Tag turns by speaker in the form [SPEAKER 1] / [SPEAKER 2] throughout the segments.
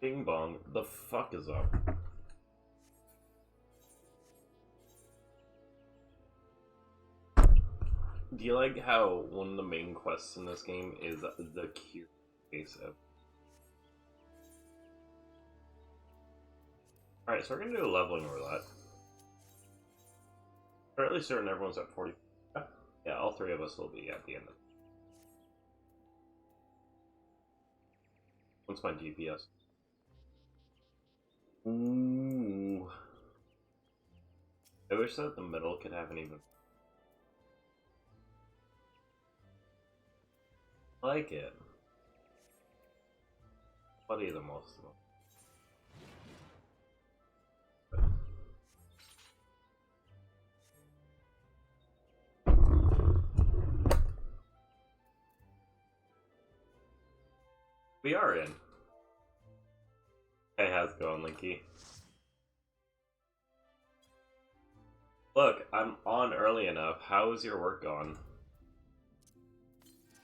[SPEAKER 1] Bing bong, the fuck is up? Do you like how one of the main quests in this game is the cure case of? Alright, so we're gonna do a leveling roulette. Fairly certain everyone's at 40. Yeah, all three of us will be at the end of it. What's my GPS? Ooh. I wish that the middle could have an even. I like it. Buddy the most of them. We are in. Hey, how's it going, Linky? Look, I'm on early enough. How is your work going?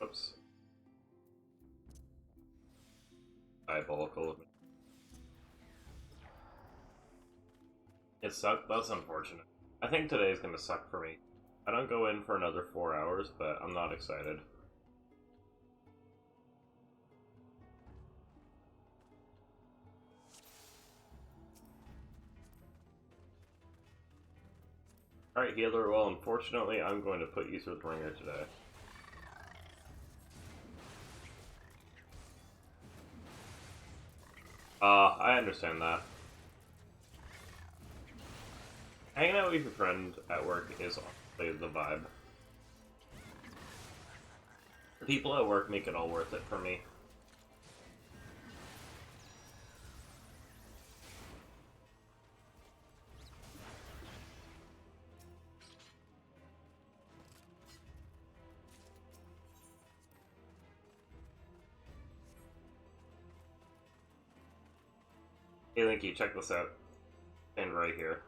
[SPEAKER 1] Oops. Diabolical. It sucked. That's unfortunate. I think today's gonna suck for me. I don't go in for another 4 hours, but I'm not excited. Alright, healer, well, unfortunately, I'm going to put you through the ringer today. I understand that. Hanging out with your friend at work is honestly the vibe. The people at work make it all worth it for me. Hey Linky, check this out. And right here.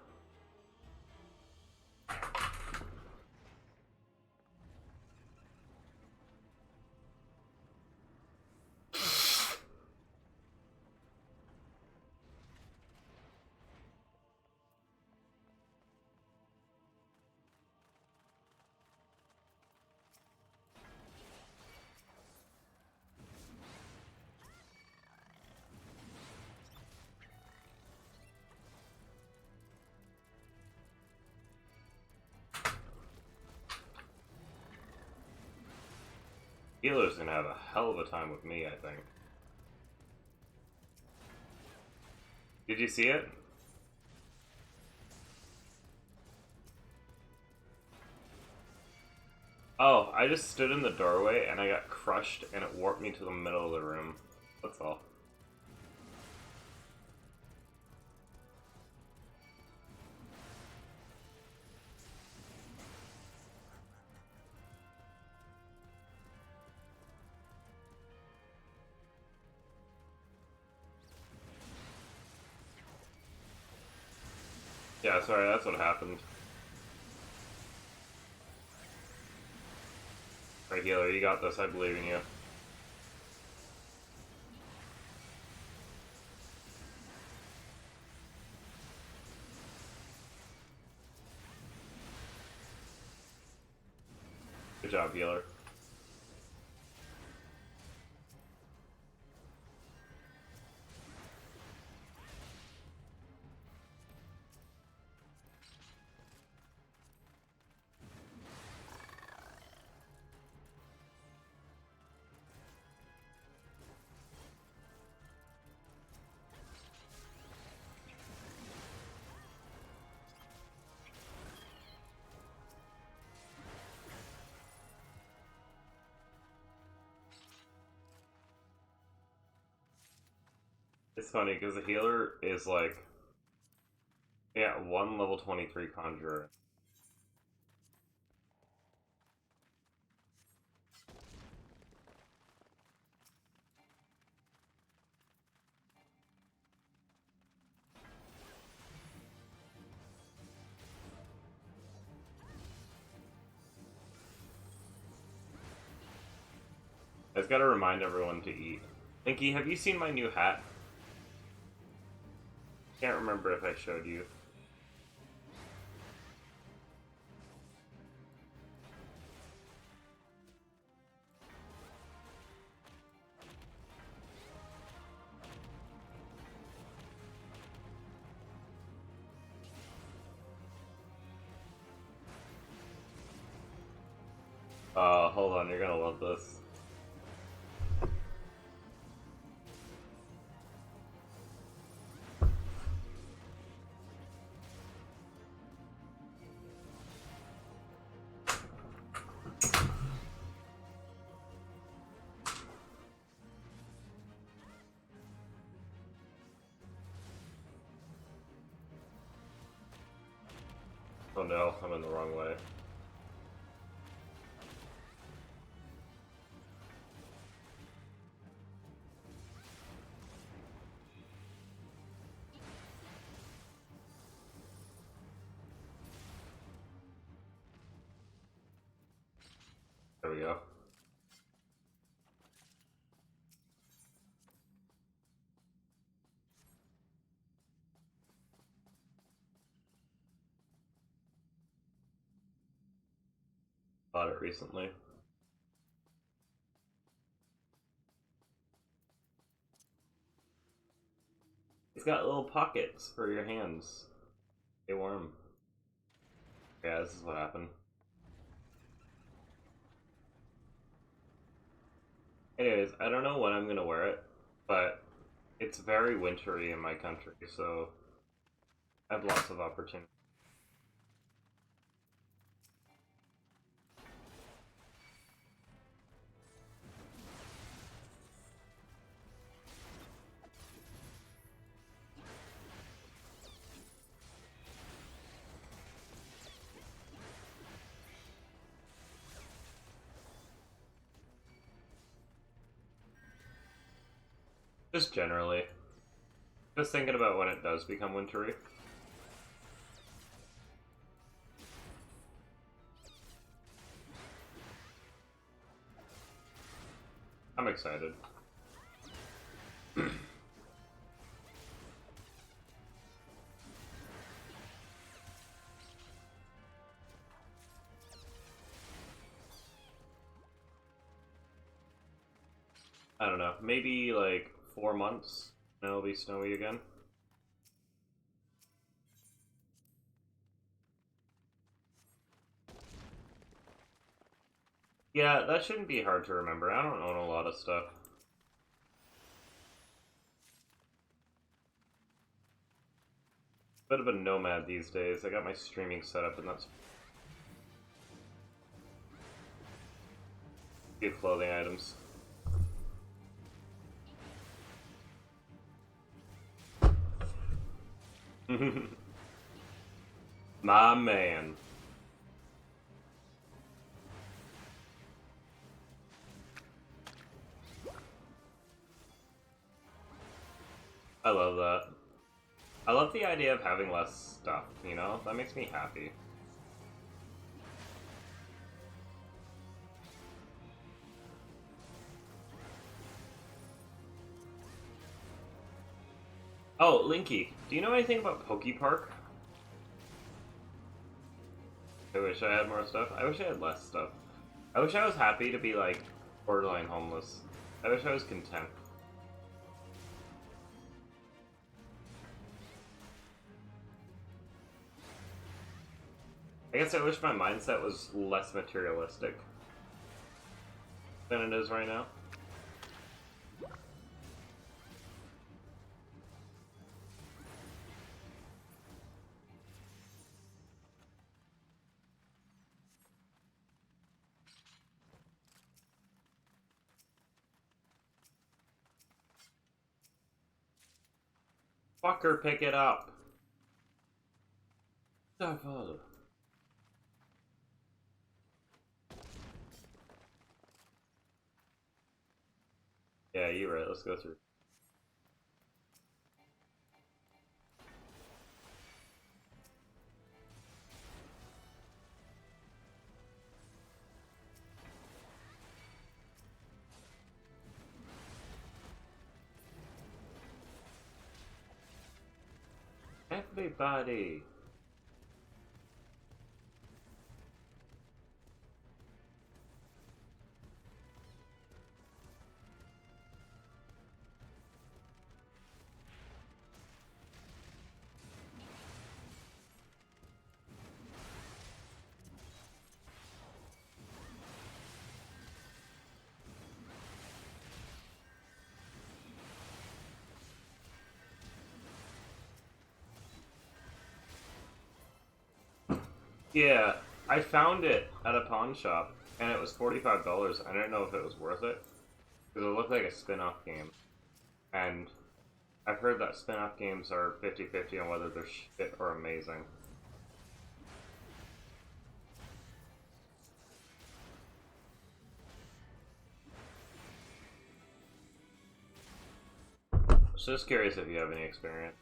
[SPEAKER 1] Healer's gonna have a hell of a time with me, I think. Did you see it? Oh, I just stood in the doorway and I got crushed and it warped me to the middle of the room. That's all. Yeah, sorry, that's what happened. Alright, healer, you got this. I believe in you. Good job, healer. It's funny because the healer is like, yeah, one level 23 conjurer. I just gotta remind everyone to eat. Inky, have you seen my new hat? Can't remember if I showed you. Hold on, you're gonna love this. Oh no, I'm in the wrong way. There we go. Bought it recently. It's got little pockets for your hands. Stay warm. Yeah, this is what happened. Anyways, I don't know when I'm gonna wear it, but it's very wintry in my country, so I have lots of opportunity. Just generally. Just thinking about when it does become wintry. I'm excited. I don't know, maybe like 4 months and it'll be snowy again. Yeah, that shouldn't be hard to remember. I don't own a lot of stuff. Bit of a nomad these days. I got my streaming set up and that's few clothing items. My man. I love that. I love the idea of having less stuff, you know? That makes me happy. Oh, Linky, do you know anything about Poke Park? I wish I had more stuff. I wish I had less stuff. I wish I was happy to be, like, borderline homeless. I wish I was content. I guess I wish my mindset was less materialistic than it is right now. Fucker, pick it up. Godfather. Yeah, you're right. Let's go through. everybody. Yeah, I found it at a pawn shop, and it was $45. I didn't know if it was worth it, because it looked like a spin-off game. And I've heard that spin-off games are 50-50 on whether they're shit or amazing. So just curious if you have any experience.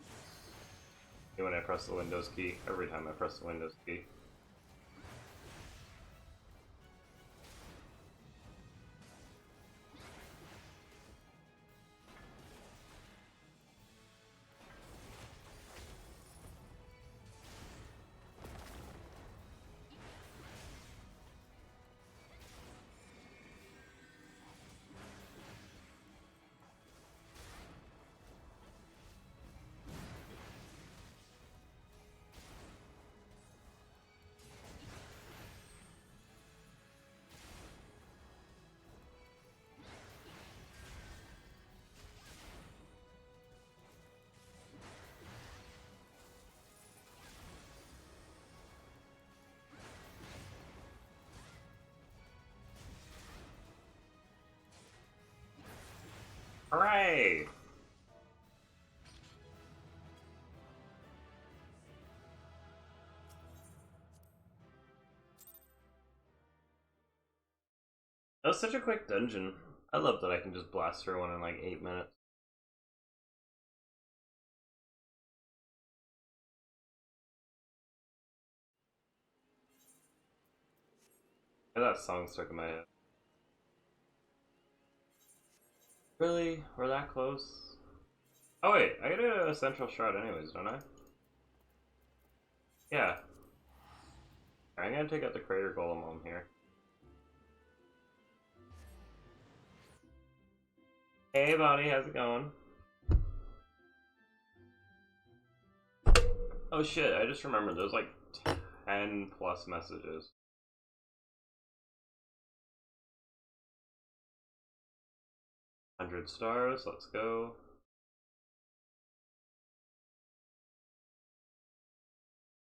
[SPEAKER 1] When I press the Windows key, every time I press the Windows key. Hooray! That was such a quick dungeon. I love that I can just blast through one in like 8 minutes. And that song stuck in my head. Really? We're that close? Oh wait, I get a central shroud anyways, don't I? Yeah. I'm gonna take out the crater golem on here. Hey buddy, how's it going? Oh shit, I just remembered there's like 10 plus messages. 100 stars, let's go.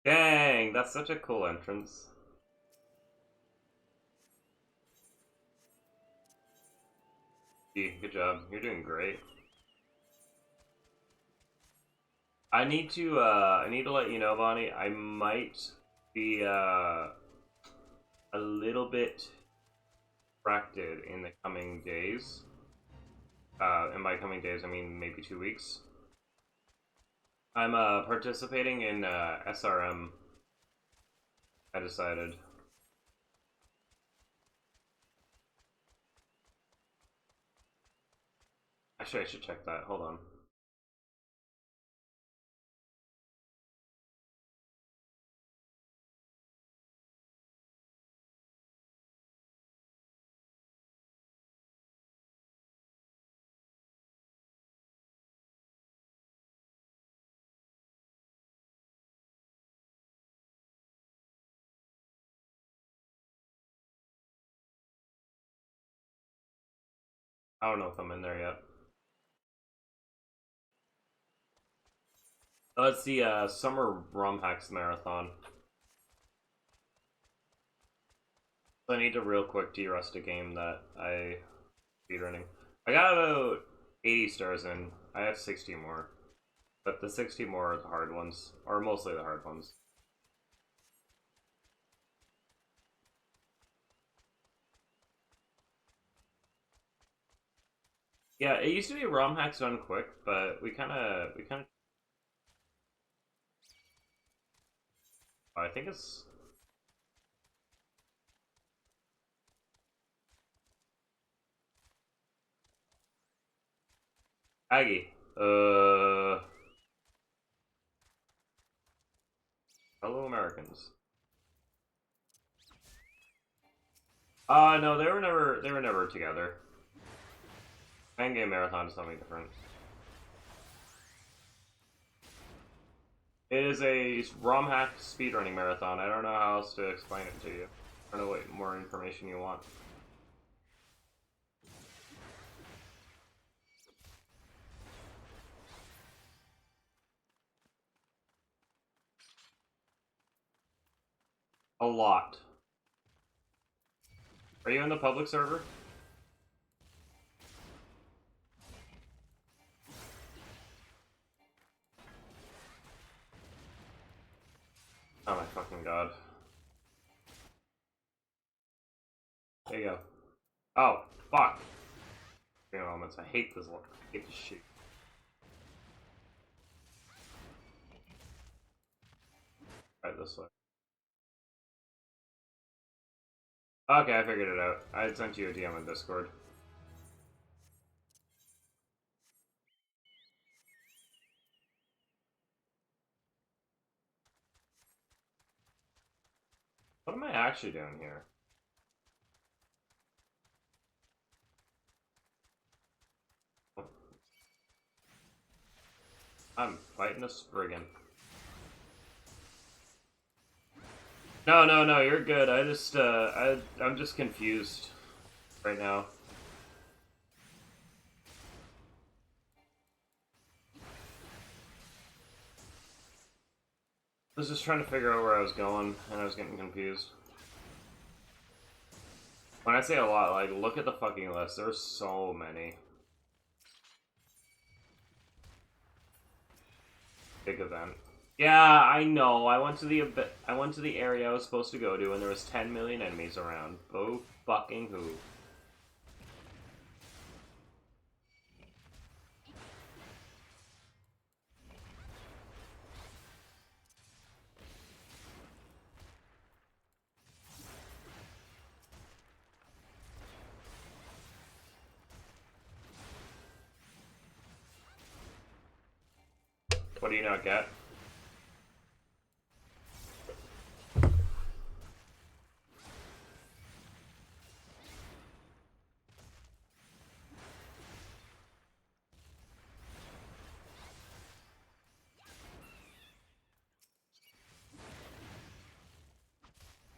[SPEAKER 1] Dang, that's such a cool entrance. Good job, you're doing great. I need to let you know, Bonnie, I might be a little bit distracted in the coming days. And by coming days, I mean maybe 2 weeks. I'm participating in SRM. I decided. Actually, I should check that. Hold on. I don't know if I'm in there yet. Oh, it's the Summer ROM Hacks Marathon. So I need to real quick de-rust a game that I speedrunning. I got about 80 stars in. I have 60 more. But the 60 more are the hard ones. Or mostly the hard ones. Yeah, it used to be ROM hacks done quick, but we kind of I think it's Aggie. Americans. No, they were never together. Endgame Marathon is something different. It is a ROM hack speedrunning marathon. I don't know how else to explain it to you. I don't know what more information you want. A lot. Are you in the public server? Oh my fucking god. There you go. Oh, fuck. Elements. I hate this look. I hate this shit. Right this way. Okay, I figured it out. I had sent you a DM on Discord. What am I actually doing here? I'm fighting a Spriggan. No, no, no, you're good. I just, I'm just confused right now. I was just trying to figure out where I was going, and I was getting confused. When I say a lot, like, look at the fucking list. There's so many. Big event. Yeah, I know. I went to the area I was supposed to go to, and there was 10 million enemies around. Boo fucking who. What do you not get?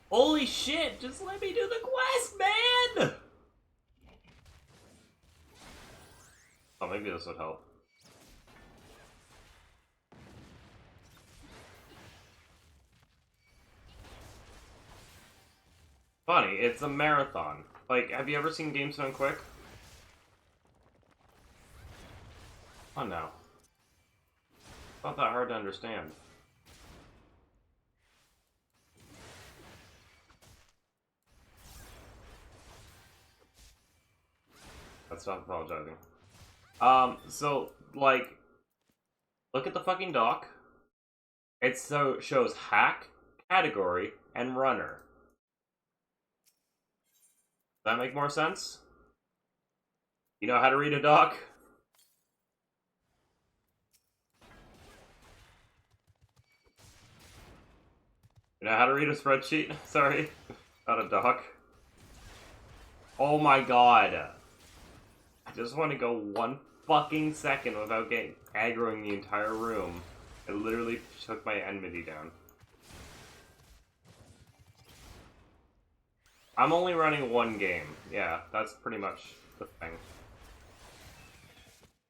[SPEAKER 1] Holy shit! Just let me do the quest, man! Oh, maybe this would help. Funny, it's a marathon. Like, have you ever seen games done quick? Oh no. Not that hard to understand. Let's stop apologizing. So, like, look at the fucking doc. It shows hack, category, and runner. Does that make more sense? You know how to read a doc? You know how to read a spreadsheet? Sorry. Not a doc. Oh my god. I just want to go 1 fucking second without getting aggroing the entire room. It literally took my enmity down. I'm only running 1 game. Yeah, that's pretty much the thing.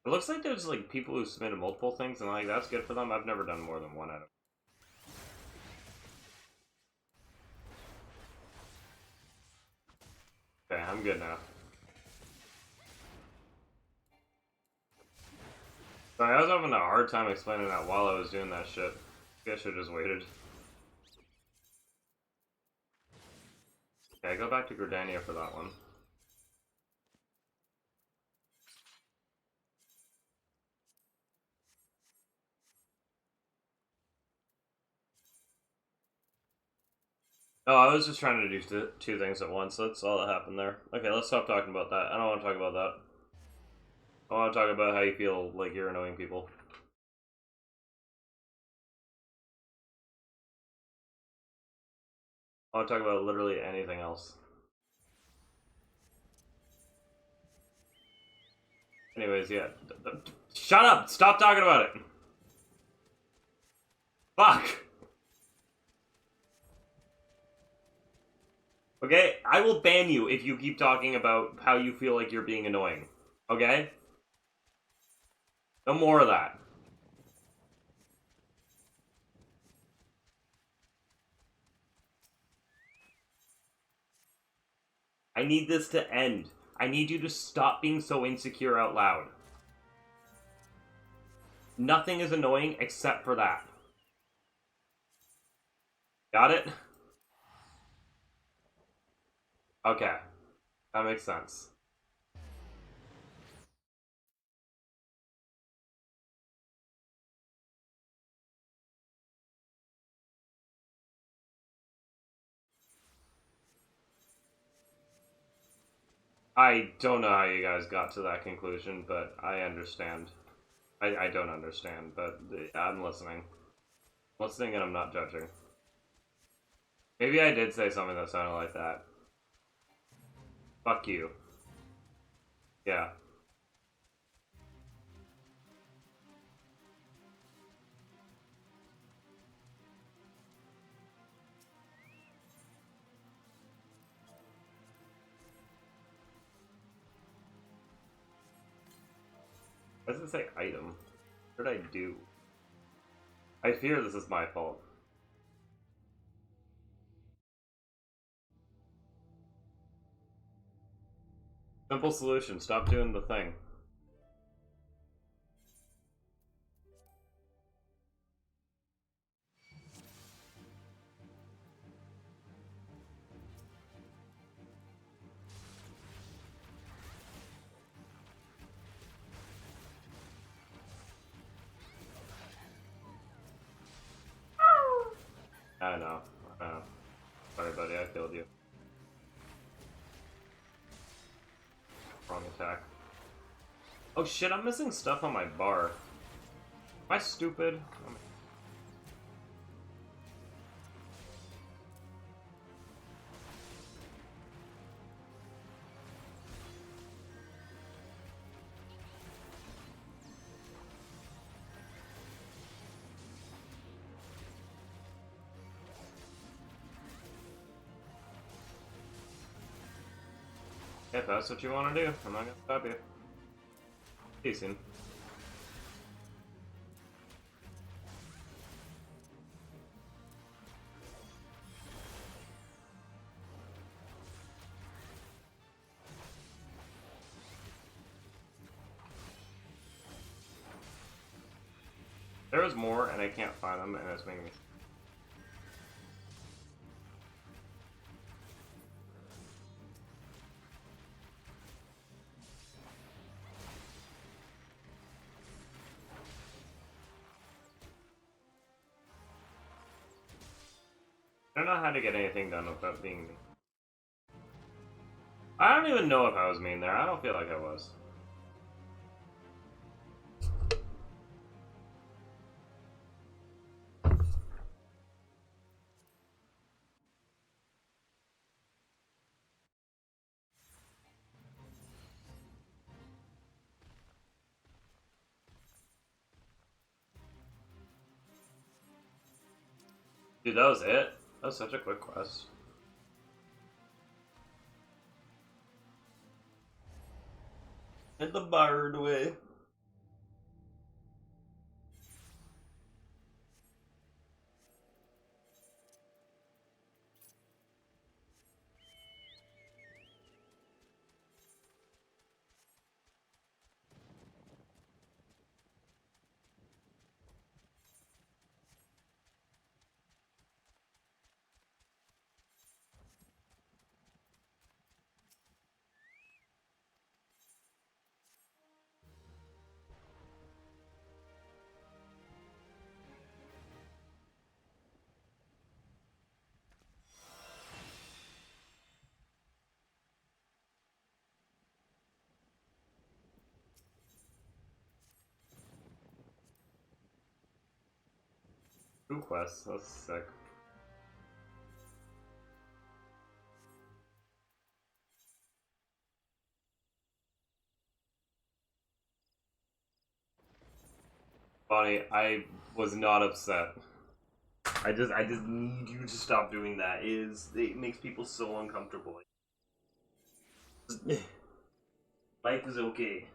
[SPEAKER 1] It looks like there's like people who submitted multiple things and like that's good for them. I've never done more than 1 out of. Okay, I'm good now. Sorry, I was having a hard time explaining that while I was doing that shit. I guess I should've just waited. Okay, go back to Gridania for that one. Oh, I was just trying to do 2 things at once. That's all that happened there. Okay, let's stop talking about that. I don't want to talk about that. I want to talk about how you feel like you're annoying people. I want to talk about literally anything else. Anyways, yeah. Shut up! Stop talking about it! Fuck! Okay? I will ban you if you keep talking about how you feel like you're being annoying. Okay? No more of that. I need this to end. I need you to stop being so insecure out loud. Nothing is annoying except for that. Got it? Okay. That makes sense. I don't know how you guys got to that conclusion, but I understand. I don't understand, but I'm listening. I'm listening and I'm not judging. Maybe I did say something that sounded like that. Fuck you. Yeah. Why does it say item? What did I do? I fear this is my fault. Simple solution, stop doing the thing. I know. I know. Sorry, buddy, I killed you. Wrong attack. Oh shit, I'm missing stuff on my bar. Am I stupid? If that's what you want to do, I'm not gonna stop you. Decent. There was more, and I can't find them, and it's making me. I don't know how to get anything done without being mean. I don't even know if I was mean there. I don't feel like I was. Dude, that was it? That was such a quick quest. Hit the bird away. Two quests, that's sick. Bonnie, I was not upset. I just need you to stop doing that. It makes people so uncomfortable. Life is okay.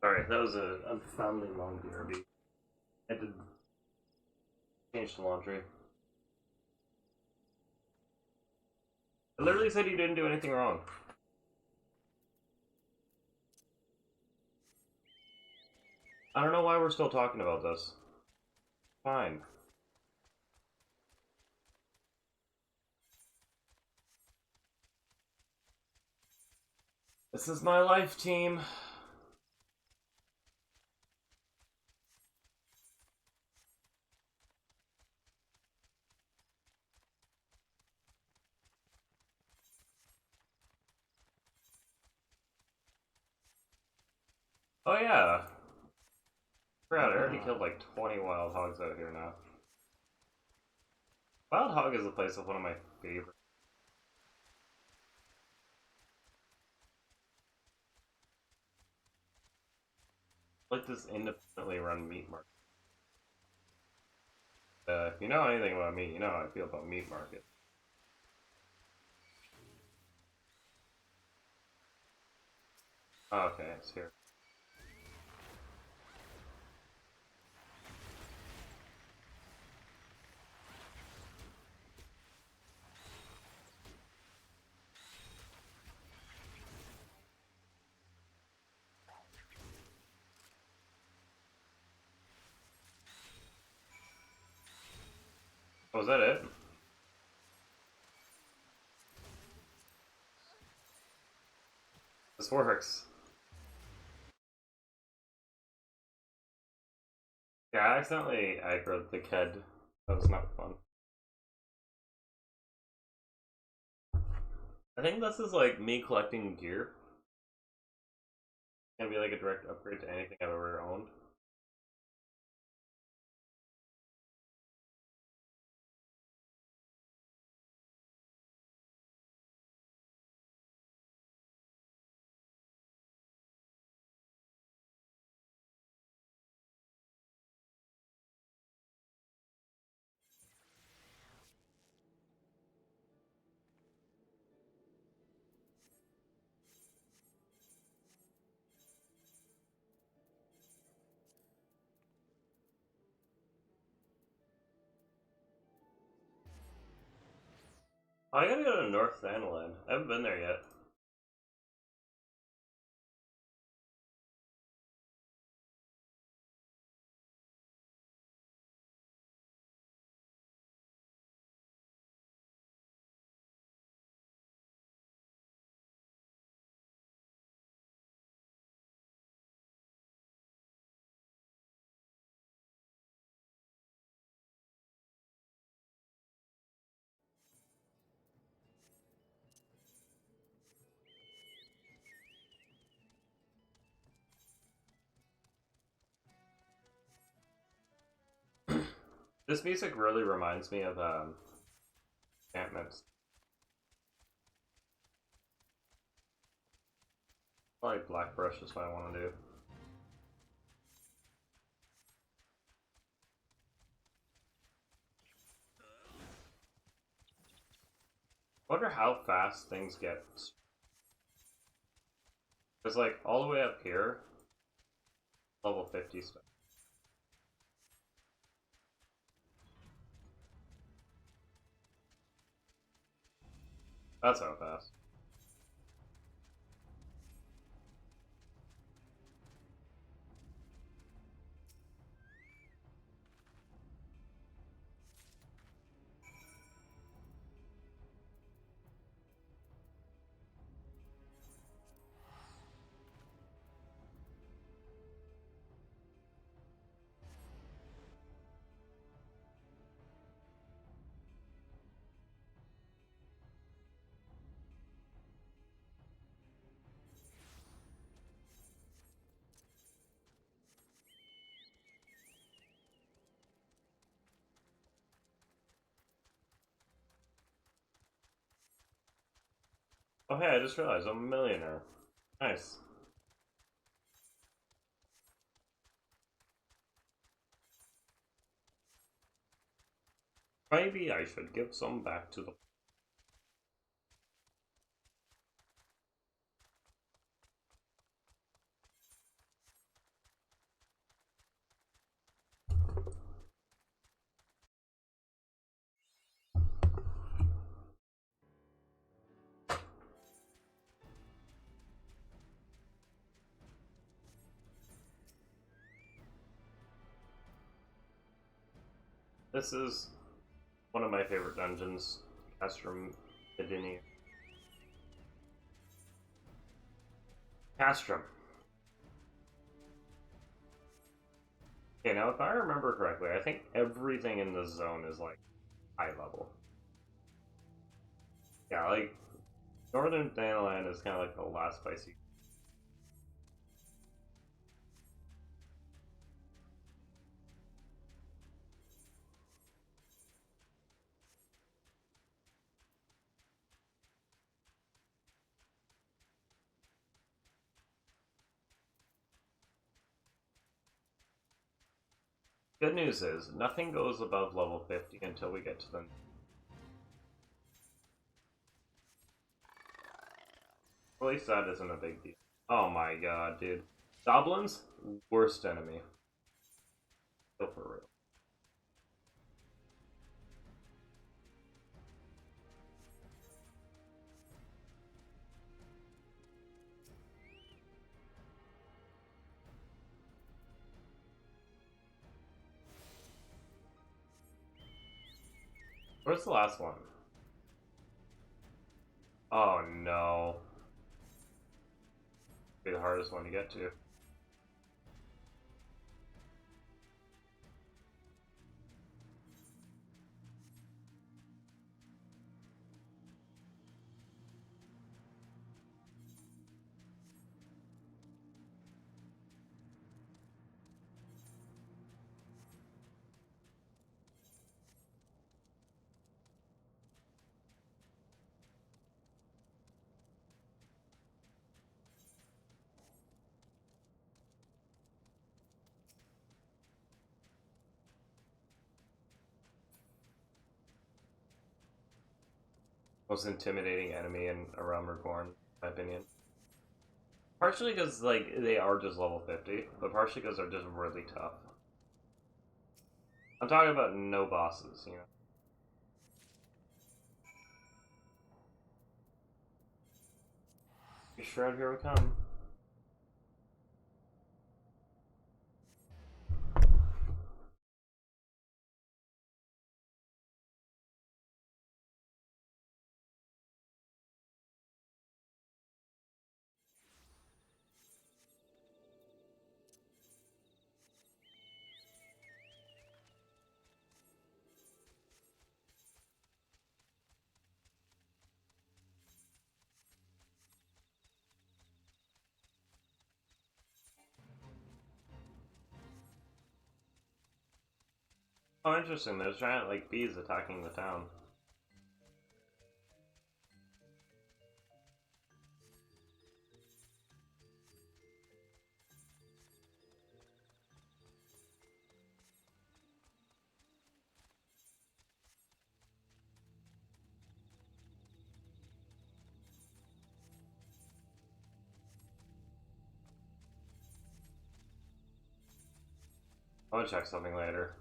[SPEAKER 1] Sorry, that was a unfoundly long BRB. I had to change the laundry. I literally said you didn't do anything wrong. I don't know why we're still talking about this. Fine. This is my life, team. Oh yeah. Forgot, I already killed like 20 wild hogs out here now. Wild hog is a place of one of my favorites. Like this independently run meat market. If you know anything about me, you know how I feel about meat market. Oh, okay, it's here. Oh, is that it? This works. Yeah, I accidentally aggroed the kid. That was not fun. I think this is like me collecting gear. It's gonna be like a direct upgrade to anything I've ever owned. Oh, I gotta go to North Dandelion. I haven't been there yet. This music really reminds me of enchantments. Like Black Brush is what I want to do. I wonder how fast things get. Because, like, all the way up here, level 50 stuff. That's how fast. Oh, hey, I just realized I'm a millionaire. Nice. Maybe I should give some back to the. This is one of my favorite dungeons. Castrum Edini. Castrum. Okay, now if I remember correctly, I think everything in this zone is like high level. Yeah, like Northern Dandelion is kind of like the last place you. Good news is, nothing goes above level 50 until we get to the. At least that isn't a big deal. Oh my god, dude. Goblins? Worst enemy. Go for real. Where's the last one? Oh no. Be the hardest one to get to. Most intimidating enemy in a Realm Reborn, in my opinion. Partially because like they are just level 50, but partially because they're just really tough. I'm talking about no bosses, you know. Shroud, here we come. Oh, interesting. There's giant, like, bees attacking the town. I want to check something later.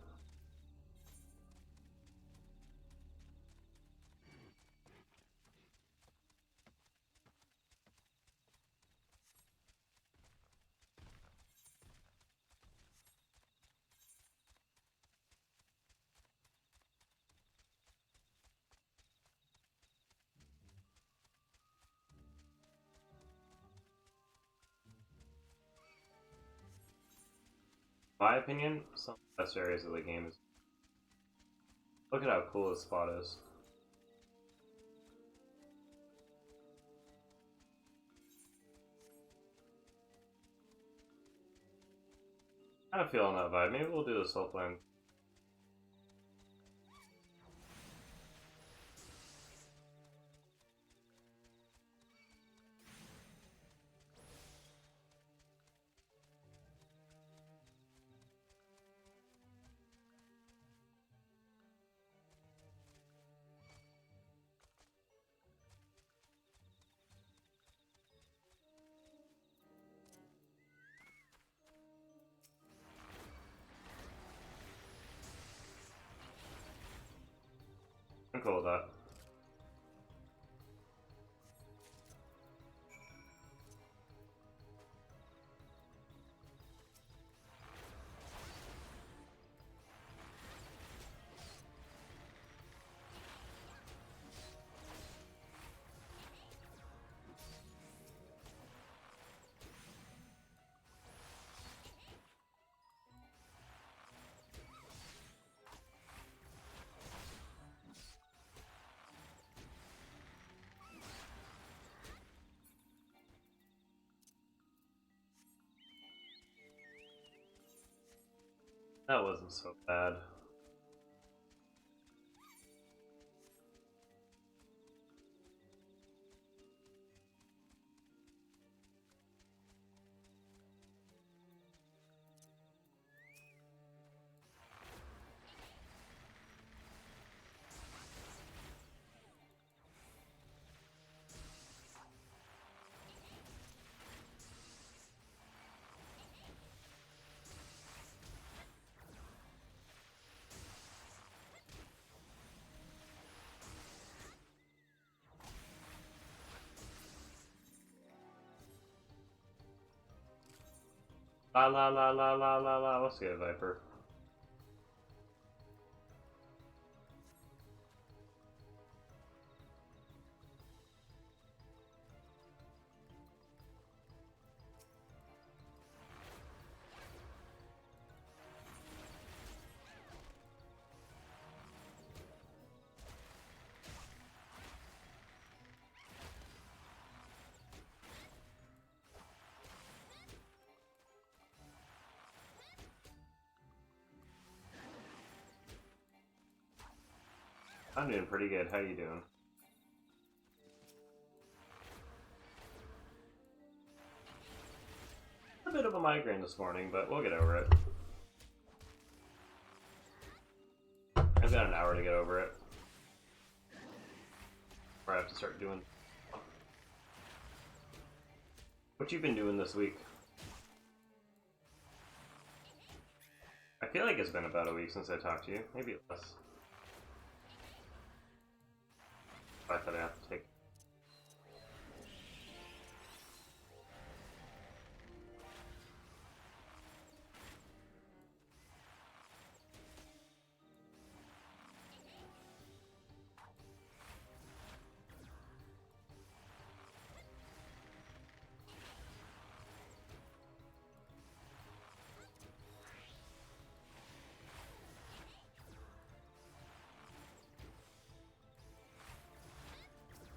[SPEAKER 1] My opinion, some of the best areas of the game is. Look at how cool this spot is. Kind of feeling that vibe. Maybe we'll do this whole plan. I'm cool with that. That wasn't so bad. La la la la la la la. Let's get a Viper. I'm doing pretty good. How you doing? A bit of a migraine this morning, but we'll get over it. I've got an hour to get over it. Or I have to start doing. What you been doing this week? I feel like it's been about a week since I talked to you. Maybe less. I thought I have to take.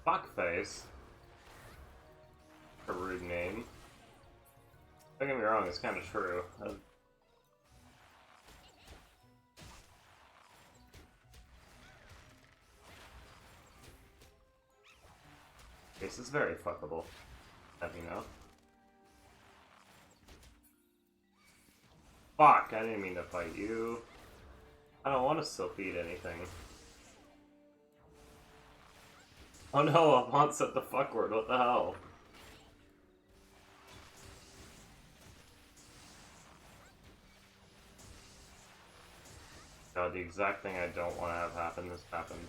[SPEAKER 1] Fuckface. A rude name. Don't get me wrong, it's kind of true. This is very fuckable. Let me know. Fuck, I didn't mean to fight you. I don't want to still feed anything. Oh no, Avant said the fuck word, what the hell? God, the exact thing I don't want to have happen has happened.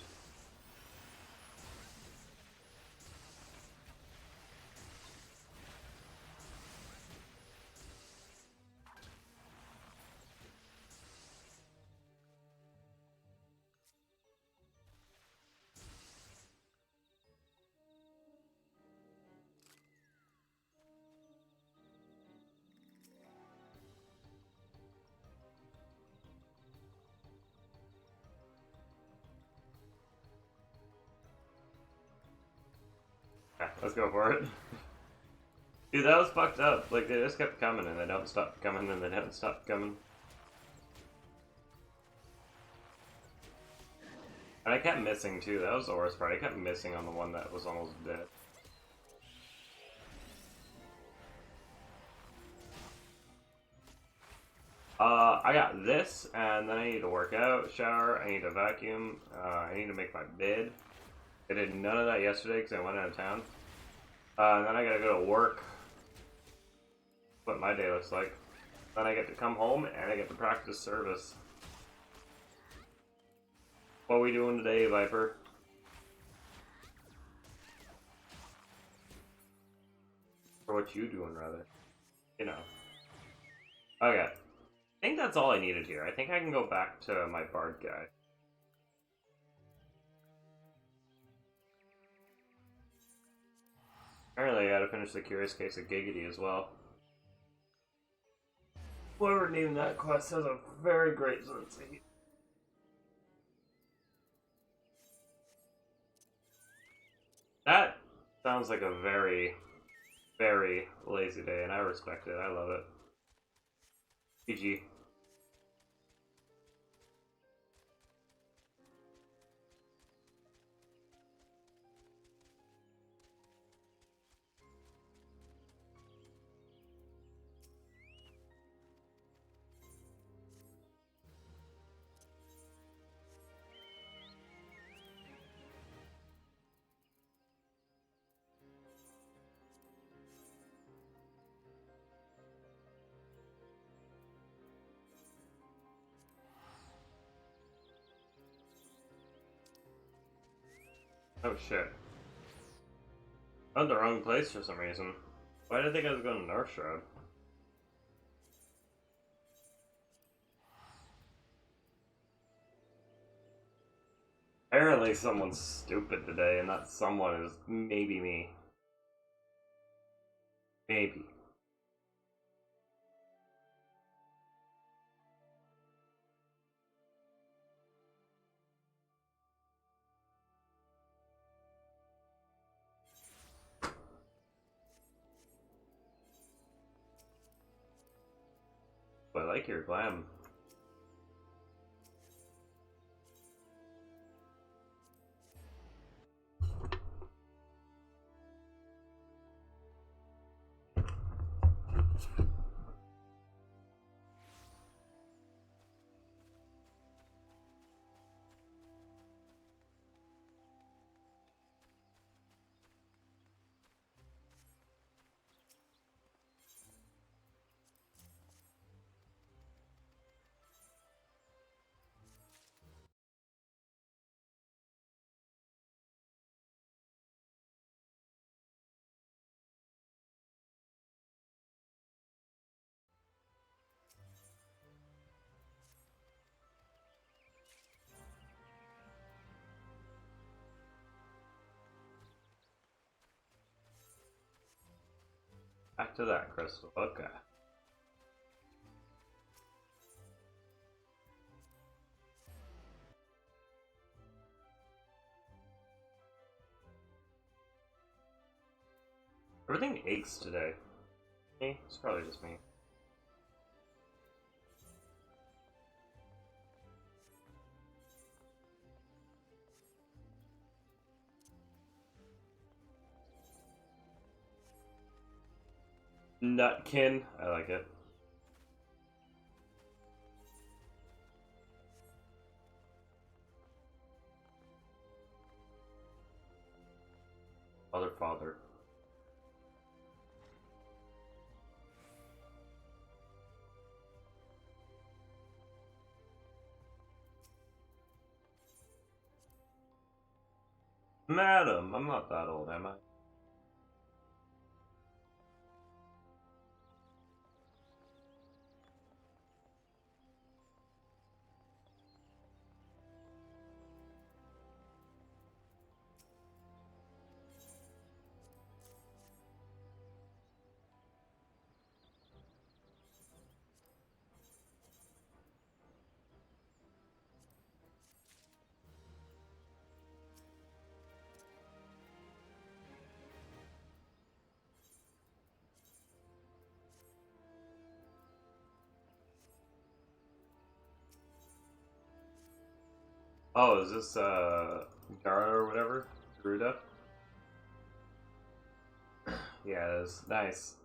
[SPEAKER 1] Yeah, let's go for it. Dude, that was fucked up. Like, they just kept coming and they don't stop coming and they don't stop coming. And I kept missing too, that was the worst part. I kept missing on the one that was almost dead. I got this, and then I need to work out, shower, I need to vacuum, I need to make my bed. I did none of that yesterday because I went out of town. And then I gotta go to work. What my day looks like. Then I get to come home and I get to practice service. What are we doing today, Viper? Or what you doing, rather? You know. Okay. I think that's all I needed here. I think I can go back to my bard guy. Apparently I gotta finish the Curious Case of Giggity as well. Whoever named that quest has a very great sense of humor. That sounds like a very, very lazy day, and I respect it. I love it. GG. Oh shit. I'm in the wrong place for some reason. Why did I think I was going to North Shroud? Apparently someone's stupid today, and that someone is maybe me. Maybe. But I like your glam. Back to that crystal. Okay. Everything aches today. Me? It's probably just me. Nutkin. I like it. Father. Madam, I'm not that old, am I? Oh, is this Gara or whatever? Garuda? Yeah, it is. Nice.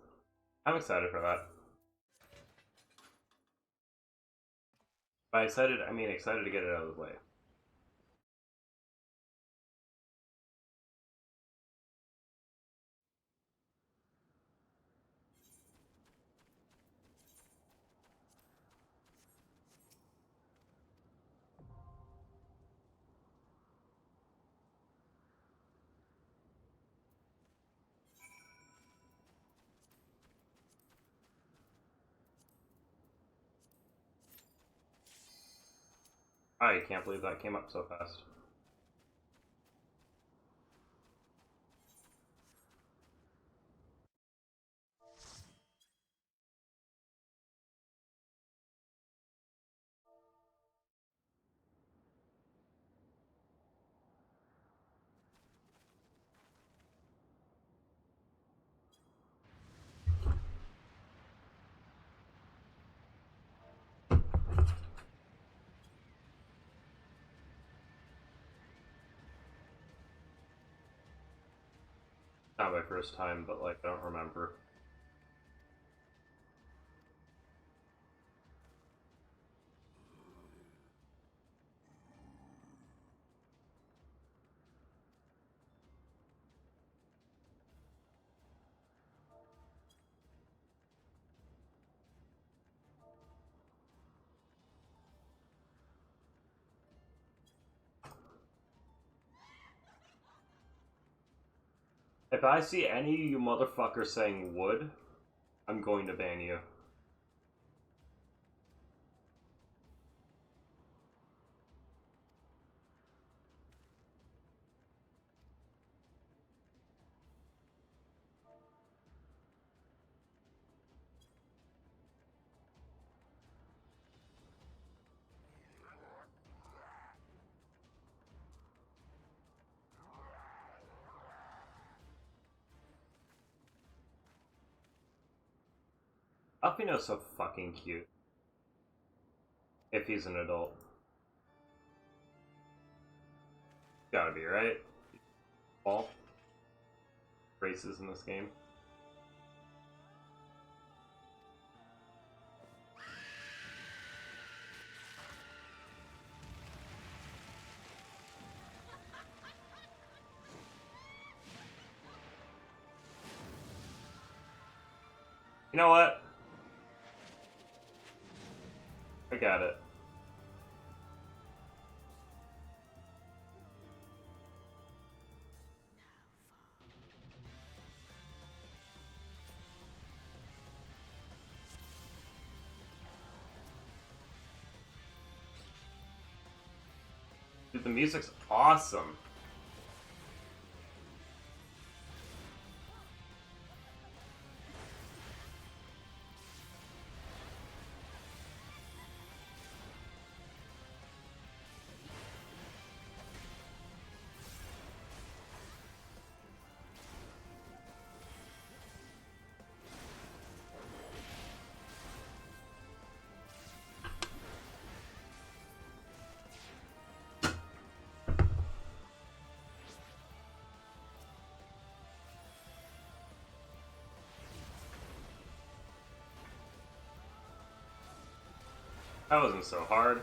[SPEAKER 1] I'm excited for that. By excited, I mean excited to get it out of the way. I can't believe that came up so fast. Not my first time, but like, I don't remember. If I see any of you motherfuckers saying wood, I'm going to ban you. Alfino's so fucking cute. If he's an adult. Gotta be, right? All races in this game. You know what? I got it. Dude, the music's awesome. That wasn't so hard.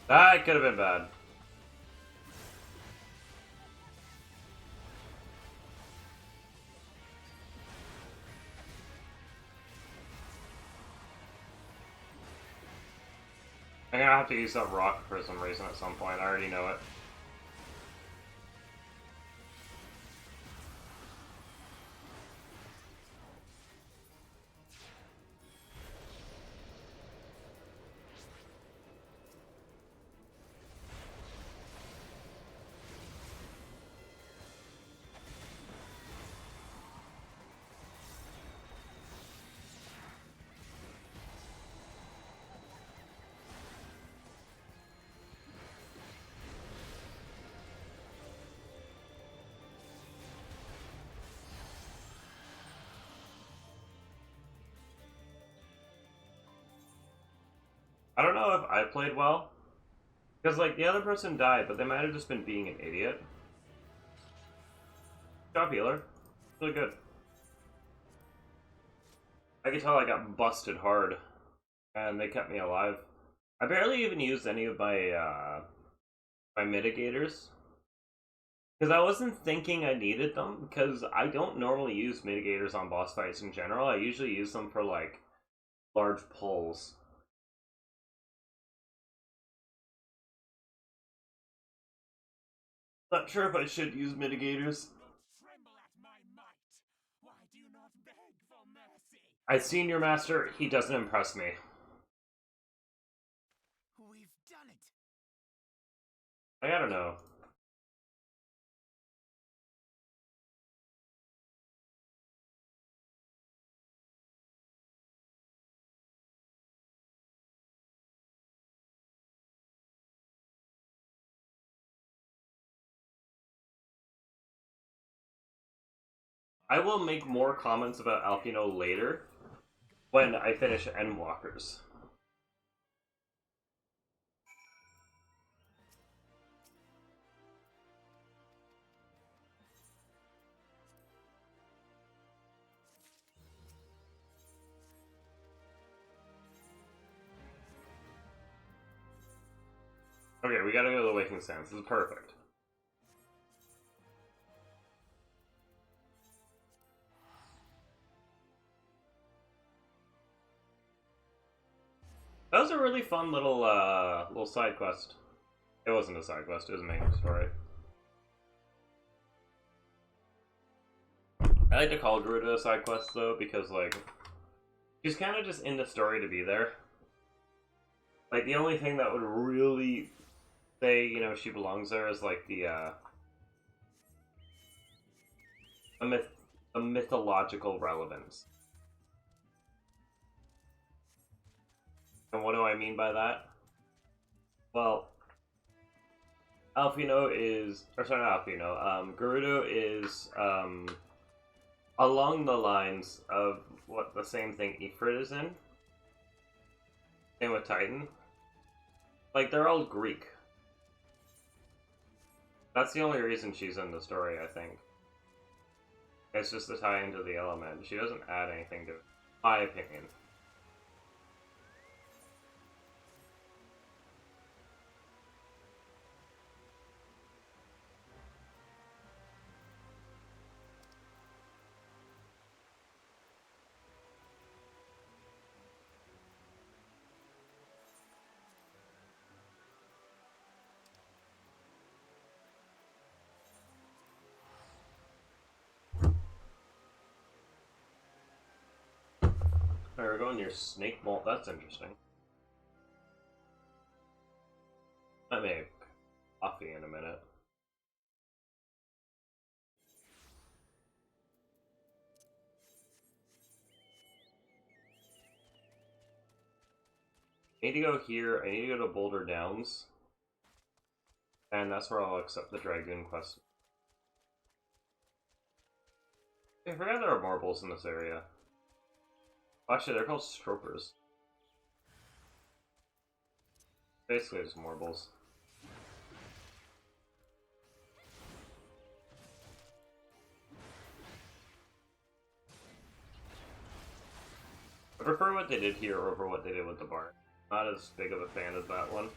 [SPEAKER 1] That could have been bad. I'm gonna have to use that rock for some reason at some point. I already know it. I don't know if I played well. Because, like, the other person died, but they might have just been being an idiot. Good job, healer. Really good. I could tell I got busted hard. And they kept me alive. I barely even used any of my mitigators. Because I wasn't thinking I needed them, because I don't normally use mitigators on boss fights in general. I usually use them for, like, large pulls. Not sure if I should use mitigators. I've seen your master, he doesn't impress me.
[SPEAKER 2] We've done it.
[SPEAKER 1] I gotta know. I will make more comments about Alpino later when I finish Endwalkers. Okay, we gotta go to the Waking Sands. This is perfect. That was a really fun little side quest. It wasn't a side quest, it was a main story. I like to call Garuda a side quest though, because like she's kind of just in the story to be there. Like the only thing that would really say, you know, she belongs there is like the a mythological relevance. And what do I mean by that? Well, Alfino is, or sorry, not Alfino. Gerudo is along the lines of what the same thing Ifrit is in. Same with Titan. Like they're all Greek. That's the only reason she's in the story, I think. It's just to tie into the element. She doesn't add anything to it, my opinion. Alright, we're going near Snake Vault. That's interesting. I may have coffee in a minute. I need to go here. I need to go to Boulder Downs. And that's where I'll accept the Dragoon quest. I forgot there are marbles in this area. Actually, they're called Stropers. Basically, just marbles. I prefer what they did here over what they did with the barn. Not as big of a fan as that one.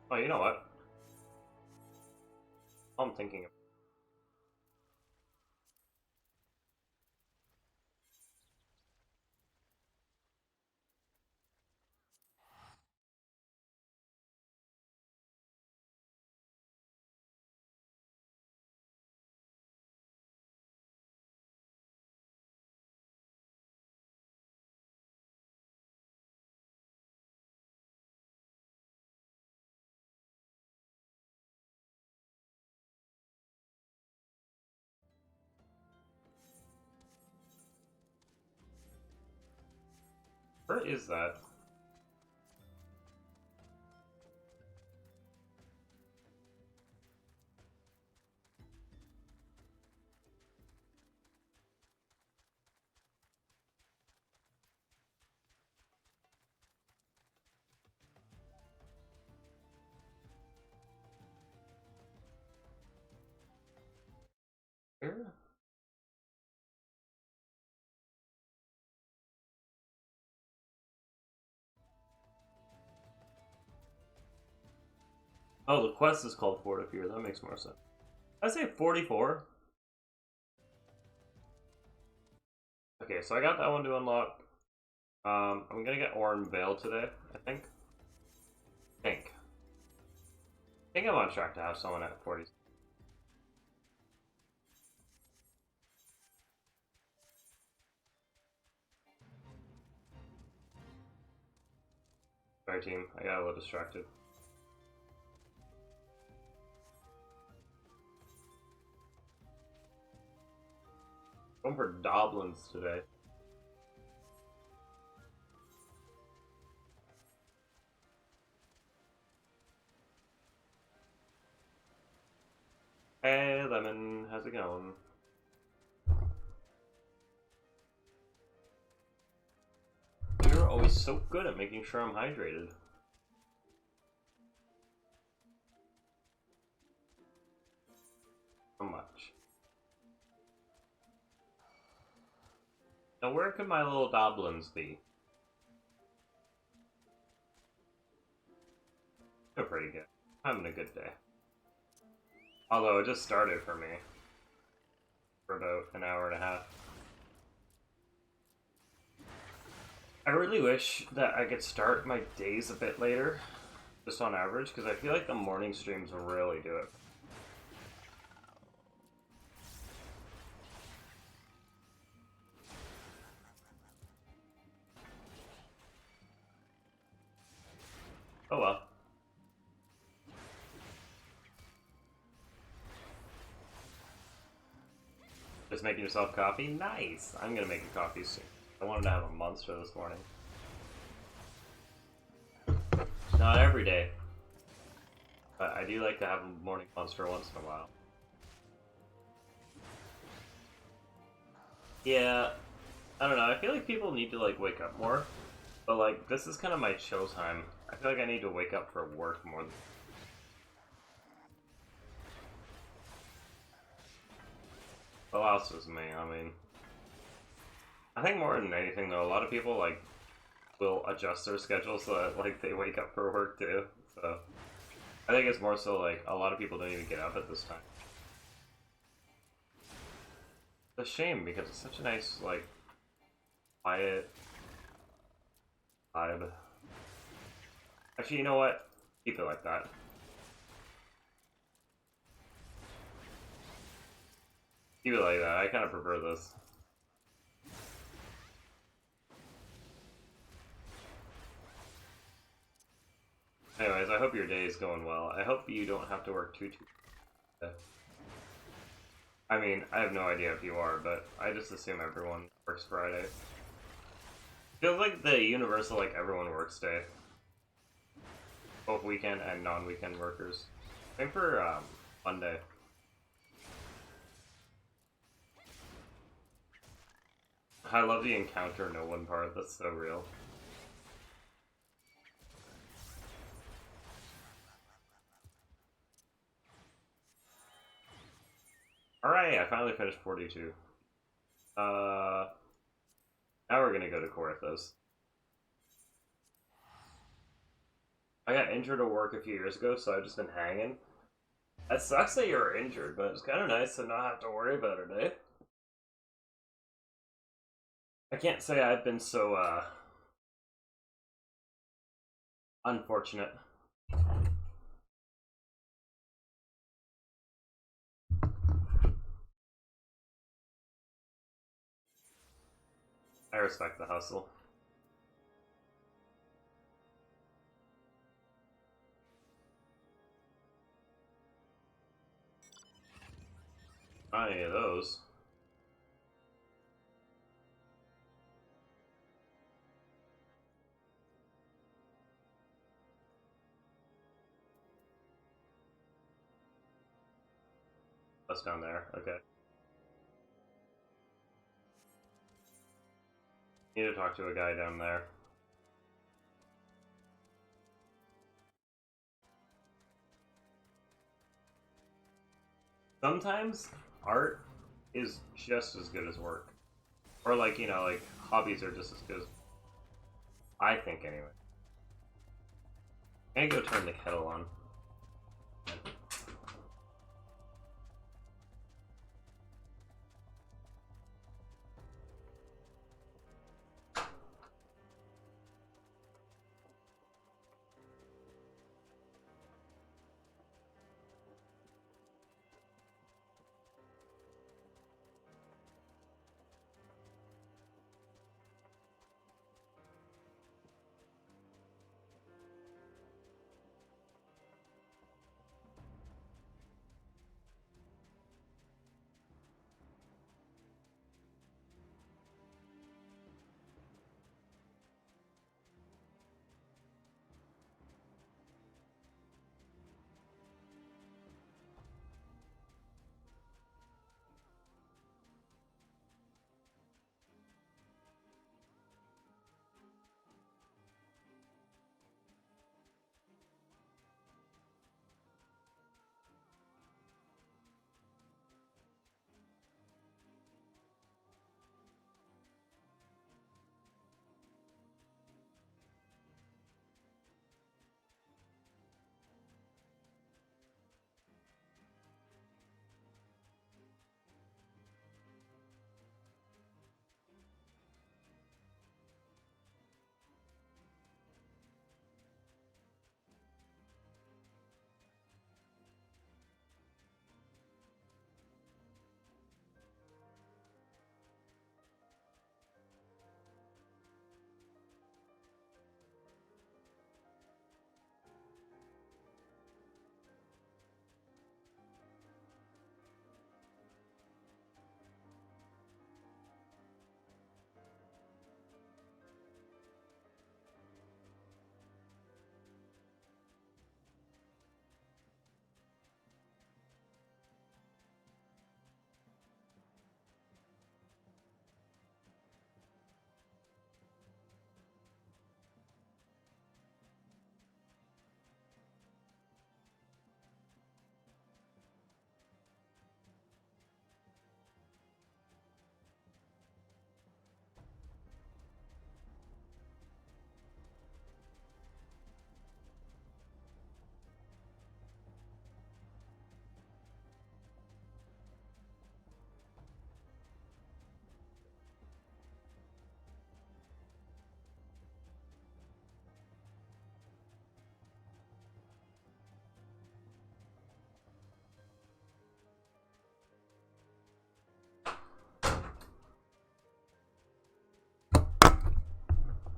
[SPEAKER 1] Oh, you know what? I'm thinking of. Where is that? Where? Oh, the quest is called Fort of Fear. That makes more sense. I say 44. Okay, so I got that one to unlock. I'm gonna get Oran Vale today, I think. I think I'm on track to have someone at 40. Sorry, team. I got a little distracted. Going for Doblins today. Hey, Lemon. How's it going? You're always so good at making sure I'm hydrated. So much. Now, where could my little Doblins be? They're pretty good. I'm having a good day. Although it just started for me. For about an hour and a half. I really wish that I could start my days a bit later. Just on average, because I feel like the morning streams really do it. Oh well. Just making yourself coffee? Nice! I'm gonna make a coffee soon. I wanted to have a monster this morning. Not every day. But I do like to have a morning monster once in a while. Yeah, I don't know. I feel like people need to like wake up more. But like, this is kind of my chill time. I feel like I need to wake up for work more. well, that's just me. I mean, I think more than anything though, a lot of people like will adjust their schedule so that like they wake up for work too. So I think it's more so like a lot of people don't even get up at this time. It's a shame because it's such a nice like quiet vibe. Actually, you know what? Keep it like that. Keep it like that. I kind of prefer this. Anyways, I hope your day is going well. I hope you don't have to work too. I mean, I have no idea if you are, but I just assume everyone works Friday. Feels like the universal, like, everyone works day. Both weekend and non-weekend workers. Same for, Monday. I love the encounter no one part, that's so real. Alright, I finally finished 42. Now we're gonna go to Corythos. I got injured at work a few years ago, so I've just been hanging. It sucks that you were injured, but it's kind of nice to not have to worry about it, eh? I can't say I've been so, unfortunate. I respect the hustle. Not any of those. That's down there, okay. Need to talk to a guy down there. Sometimes art is just as good as work. Or like, you know, like hobbies are just as good as I think anyway. I'm gonna go turn the kettle on.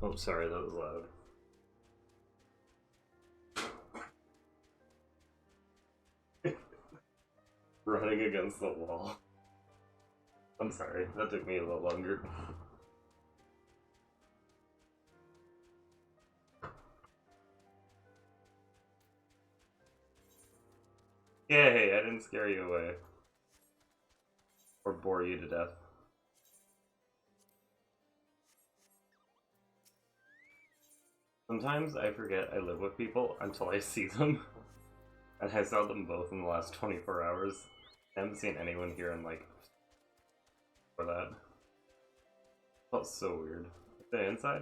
[SPEAKER 1] Oh, sorry, that was loud. Running against the wall. I'm sorry, that took me a little longer. Yeah, hey, I didn't scare you away. Or bore you to death. Sometimes I forget I live with people until I see them. And I saw them both in the last 24 hours. I haven't seen anyone here in like for that. Felt so weird. The inside?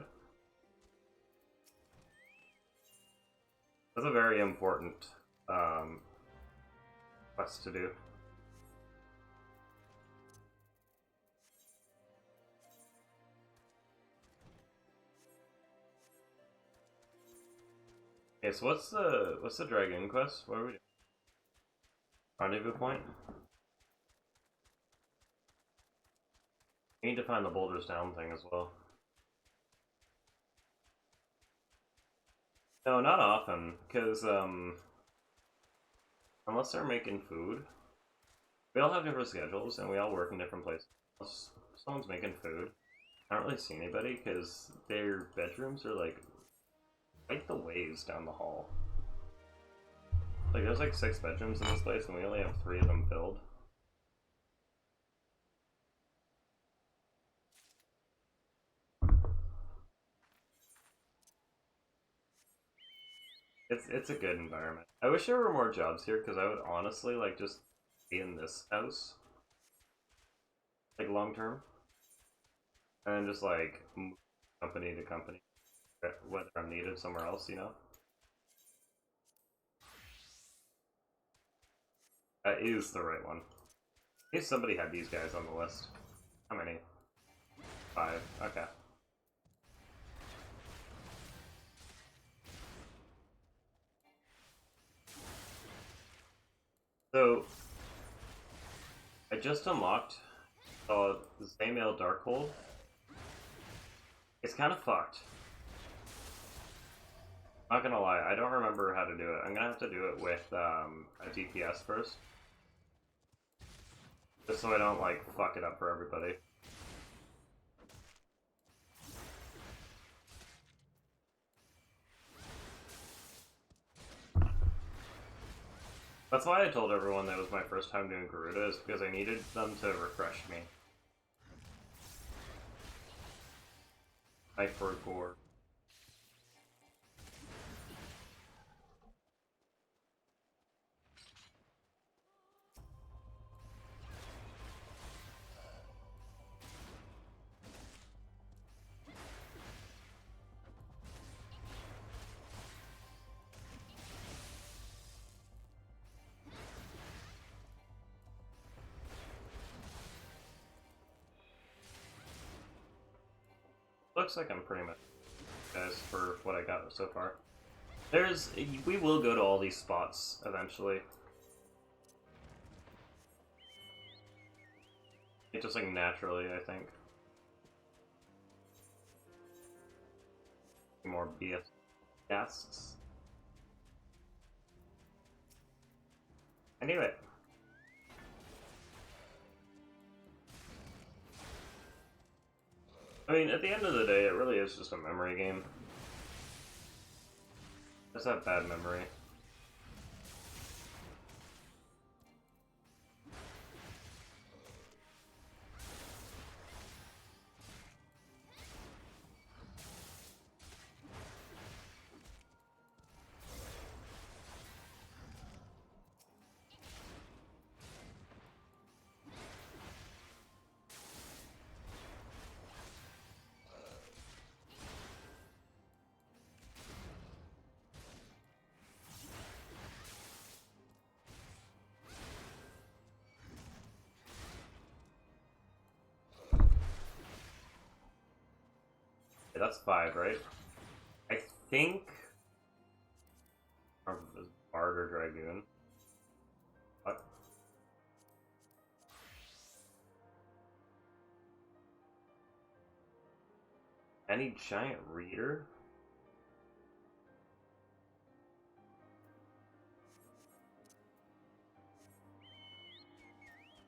[SPEAKER 1] That's a very important quest to do. Okay, so what's the dragon quest? What are we doing? Rendezvous point? We need to find the boulders down thing as well. No, not often, because unless they're making food, we all have different schedules and we all work in different places. Unless someone's making food, I don't really see anybody because their bedrooms are like the ways down the hall. Like there's like 6 bedrooms in this place and we only have 3 of them filled. It's a good environment. I wish there were more jobs here because I would honestly like just be in this house like long term and then just like move company to company whether I'm needed somewhere else, you know. That is the right one. If somebody had these guys on the list. How many? 5. Okay. So I just unlocked the Zaymale Darkhold. It's kind of fucked. Not gonna lie, I don't remember how to do it. I'm gonna have to do it with a DPS first. Just so I don't, like, fuck it up for everybody. That's why I told everyone that was my first time doing Garuda, is because I needed them to refresh me. Like for gore. Looks like I'm pretty much guys for what I got so far. We will go to all these spots eventually. It just like naturally, I think. More BS casts. I knew it. I mean, at the end of the day, it really is just a memory game. Just have bad memory. Yeah, that's 5, right? I think... Or Bard or Dragoon. What? Any giant reader?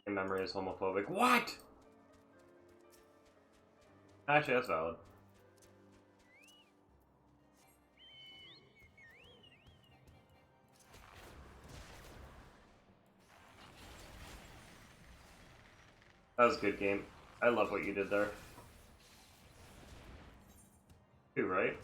[SPEAKER 1] Your memory is homophobic. What? Actually, that's valid. That was a good game. I love what you did there. Two, right?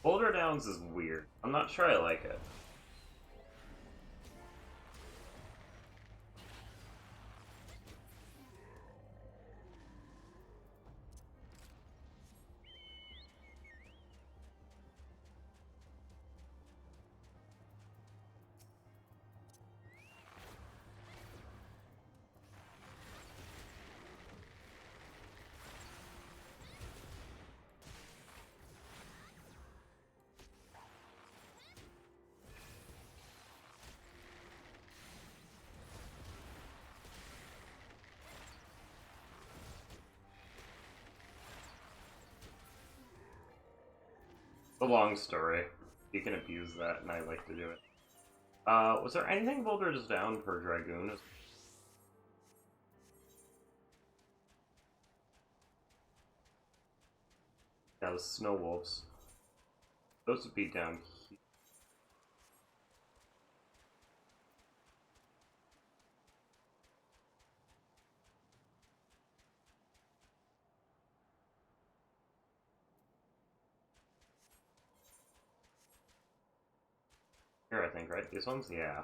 [SPEAKER 1] Boulder Downs is weird. I'm not sure I like it. It's a long story. You can abuse that, and I like to do it. Was there anything Boulder's down for Dragoon? Yeah, the Snow Wolves. Those would be down here. Here, I think, right? These ones? Yeah.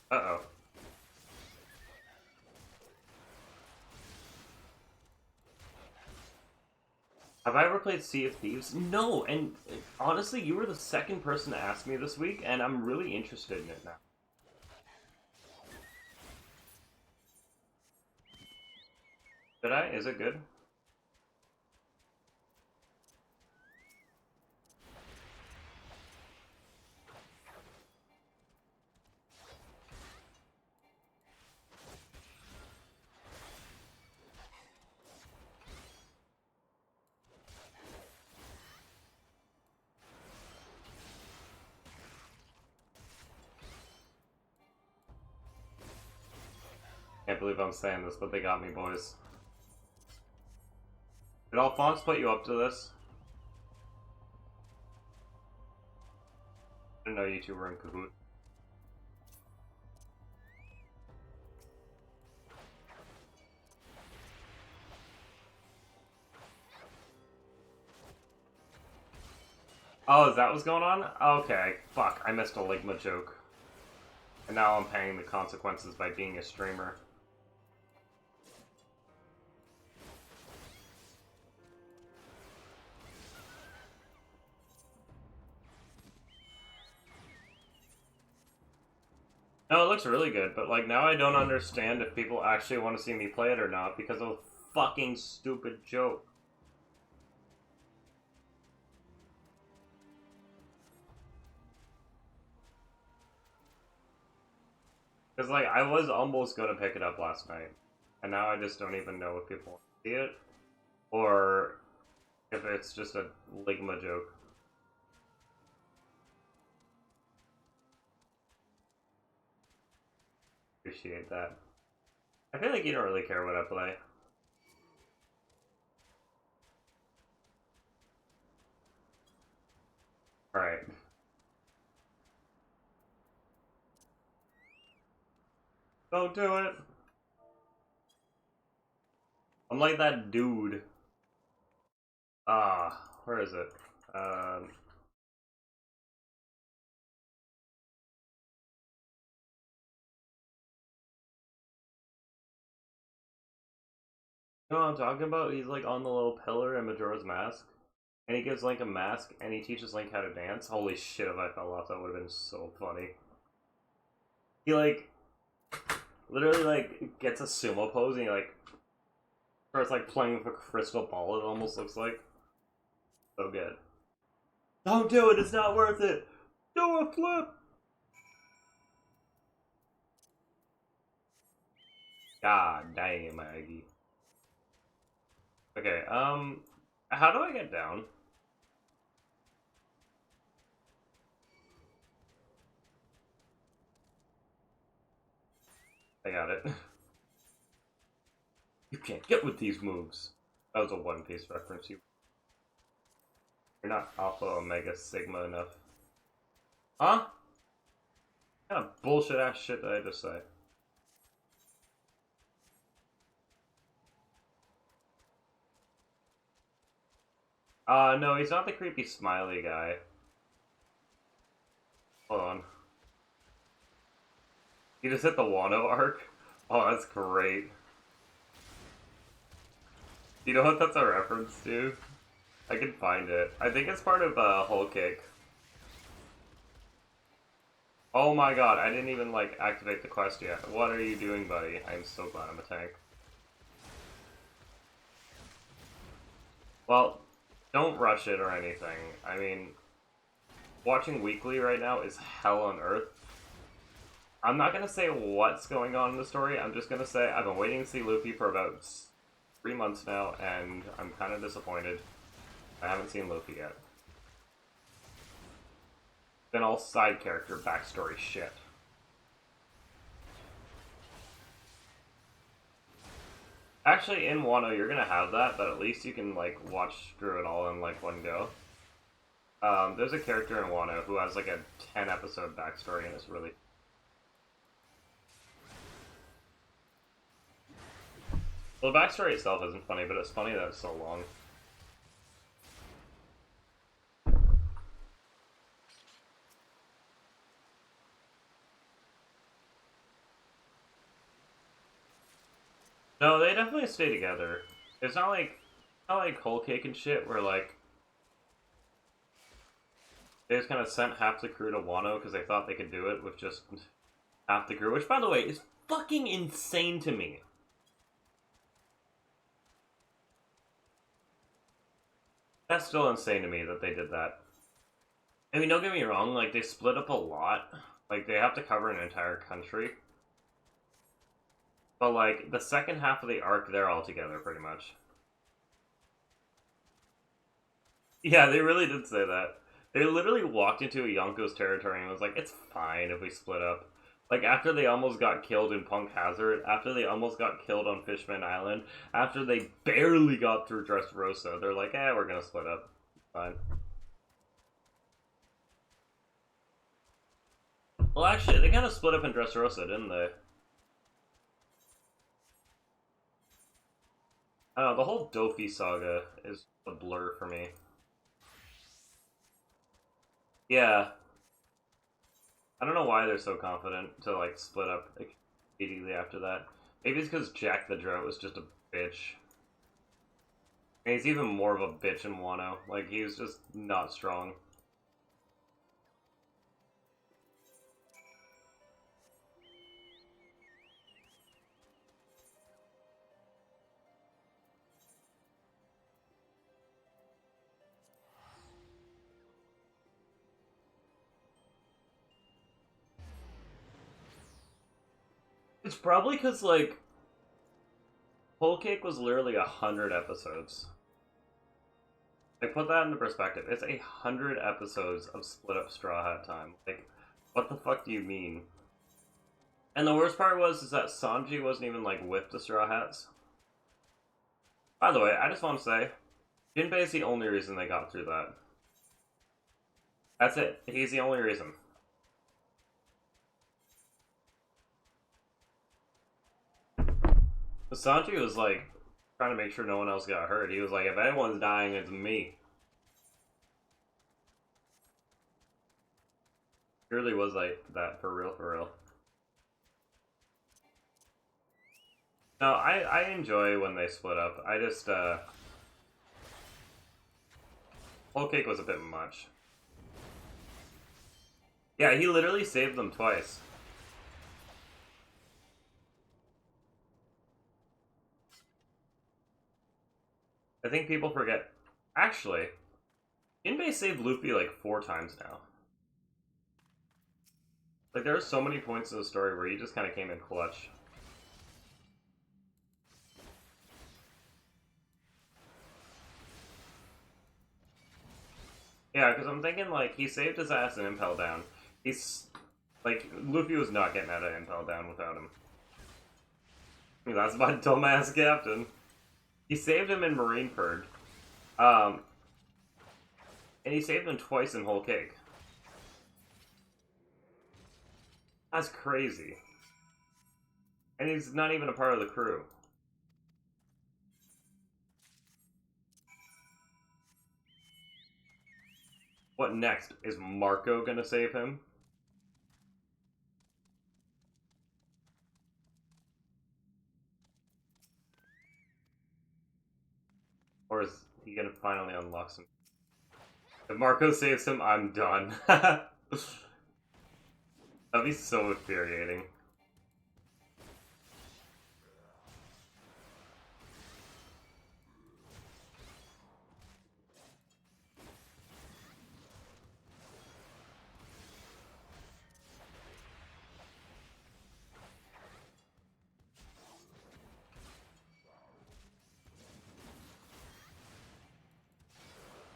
[SPEAKER 1] Uh-oh. Have I ever played Sea of Thieves? No, and honestly, you were the second person to ask me this week, and I'm really interested in it now. Did I? Is it good? Can't believe I'm saying this, but they got me, boys. Did Alphonse put you up to this? I didn't know you two were in cahoots. Oh, is that what's going on? Okay, fuck, I missed a Ligma joke. And now I'm paying the consequences by being a streamer. No, it looks really good, but like now I don't understand if people actually want to see me play it or not because of a fucking stupid joke. Because like I was almost gonna pick it up last night, and now I just don't even know if people want to see it or if it's just a Ligma joke. Appreciate that. I feel like you don't really care what I play. Alright. Don't do it! I'm like that dude. Where is it? You know what I'm talking about? He's like on the little pillar in Majora's Mask. And he gives Link a mask and he teaches Link how to dance. Holy shit, if I fell off, that would have been so funny. He like literally like gets a sumo pose and he like starts like playing with a crystal ball, it almost looks like. So good. Don't do it, it's not worth it! Do a flip! God damn, Maggie. Okay, how do I get down? I got it. You can't get with these moves. That was a One Piece reference. You're not Alpha, Omega, Sigma enough. Huh? What kind of bullshit ass shit did I just say? No, he's not the creepy smiley guy. Hold on. He just hit the Wano arc? Oh, that's great. You know what that's a reference to? I can find it. I think it's part of Whole Kick. Oh my god, I didn't even like activate the quest yet. What are you doing, buddy? I'm so glad I'm a tank. Well, don't rush it or anything. I mean, watching weekly right now is hell on earth. I'm not gonna say what's going on in the story, I'm just gonna say I've been waiting to see Luffy for about 3 months now, and I'm kind of disappointed. I haven't seen Luffy yet. Been all side character backstory shit. Actually, in Wano, you're gonna have that, but at least you can, like, watch through it all in, like, one go. There's a character in Wano who has, like, a 10-episode backstory, and it's really... Well, the backstory itself isn't funny, but it's funny that it's so long. No, they definitely stay together. It's not like Whole Cake and shit, where, like, they just kind of sent half the crew to Wano because they thought they could do it with just half the crew, which, by the way, is fucking insane to me. That's still insane to me that they did that. I mean, don't get me wrong, like, they split up a lot. Like, they have to cover an entire country. But, like, the second half of the arc, they're all together, pretty much. Yeah, they really did say that. They literally walked into a Yonko's territory and was like, it's fine if we split up. Like, after they almost got killed in Punk Hazard, after they almost got killed on Fishman Island, after they barely got through Dressrosa, they're like, we're gonna split up. Fine. Well, actually, they kind of split up in Dressrosa, didn't they? I don't know, the whole Dofi saga is a blur for me. Yeah. I don't know why they're so confident to, like, split up immediately after that. Maybe it's because Jack the Drought was just a bitch. And he's even more of a bitch in Wano. Like, he was just not strong. It's probably because, like, Whole Cake was literally 100 episodes. Like, put that into perspective. It's 100 episodes of split up Straw Hat time. Like, what the fuck do you mean? And the worst part is that Sanji wasn't even, like, with the Straw Hats. By the way, I just want to say, Jinbei is the only reason they got through that. That's it. He's the only reason. Sanji was like trying to make sure no one else got hurt. He was like, if anyone's dying, it's me. It really was like that for real, for real. No, I enjoy when they split up. I just, Whole Cake was a bit much. Yeah, he literally saved them twice. I think people forget. Actually, Jinbei saved Luffy like 4 times now. Like, there are so many points in the story where he just kind of came in clutch. Yeah, because I'm thinking, like, he saved his ass in Impel Down. He's... Like, Luffy was not getting out of Impel Down without him. That's my dumbass captain. He saved him in Marine Purge. And he saved him twice in Whole Cake. That's crazy. And he's not even a part of the crew. What next? Is Marco gonna save him? Or is he gonna finally unlock some? If Marco saves him, I'm done. That'd be so infuriating.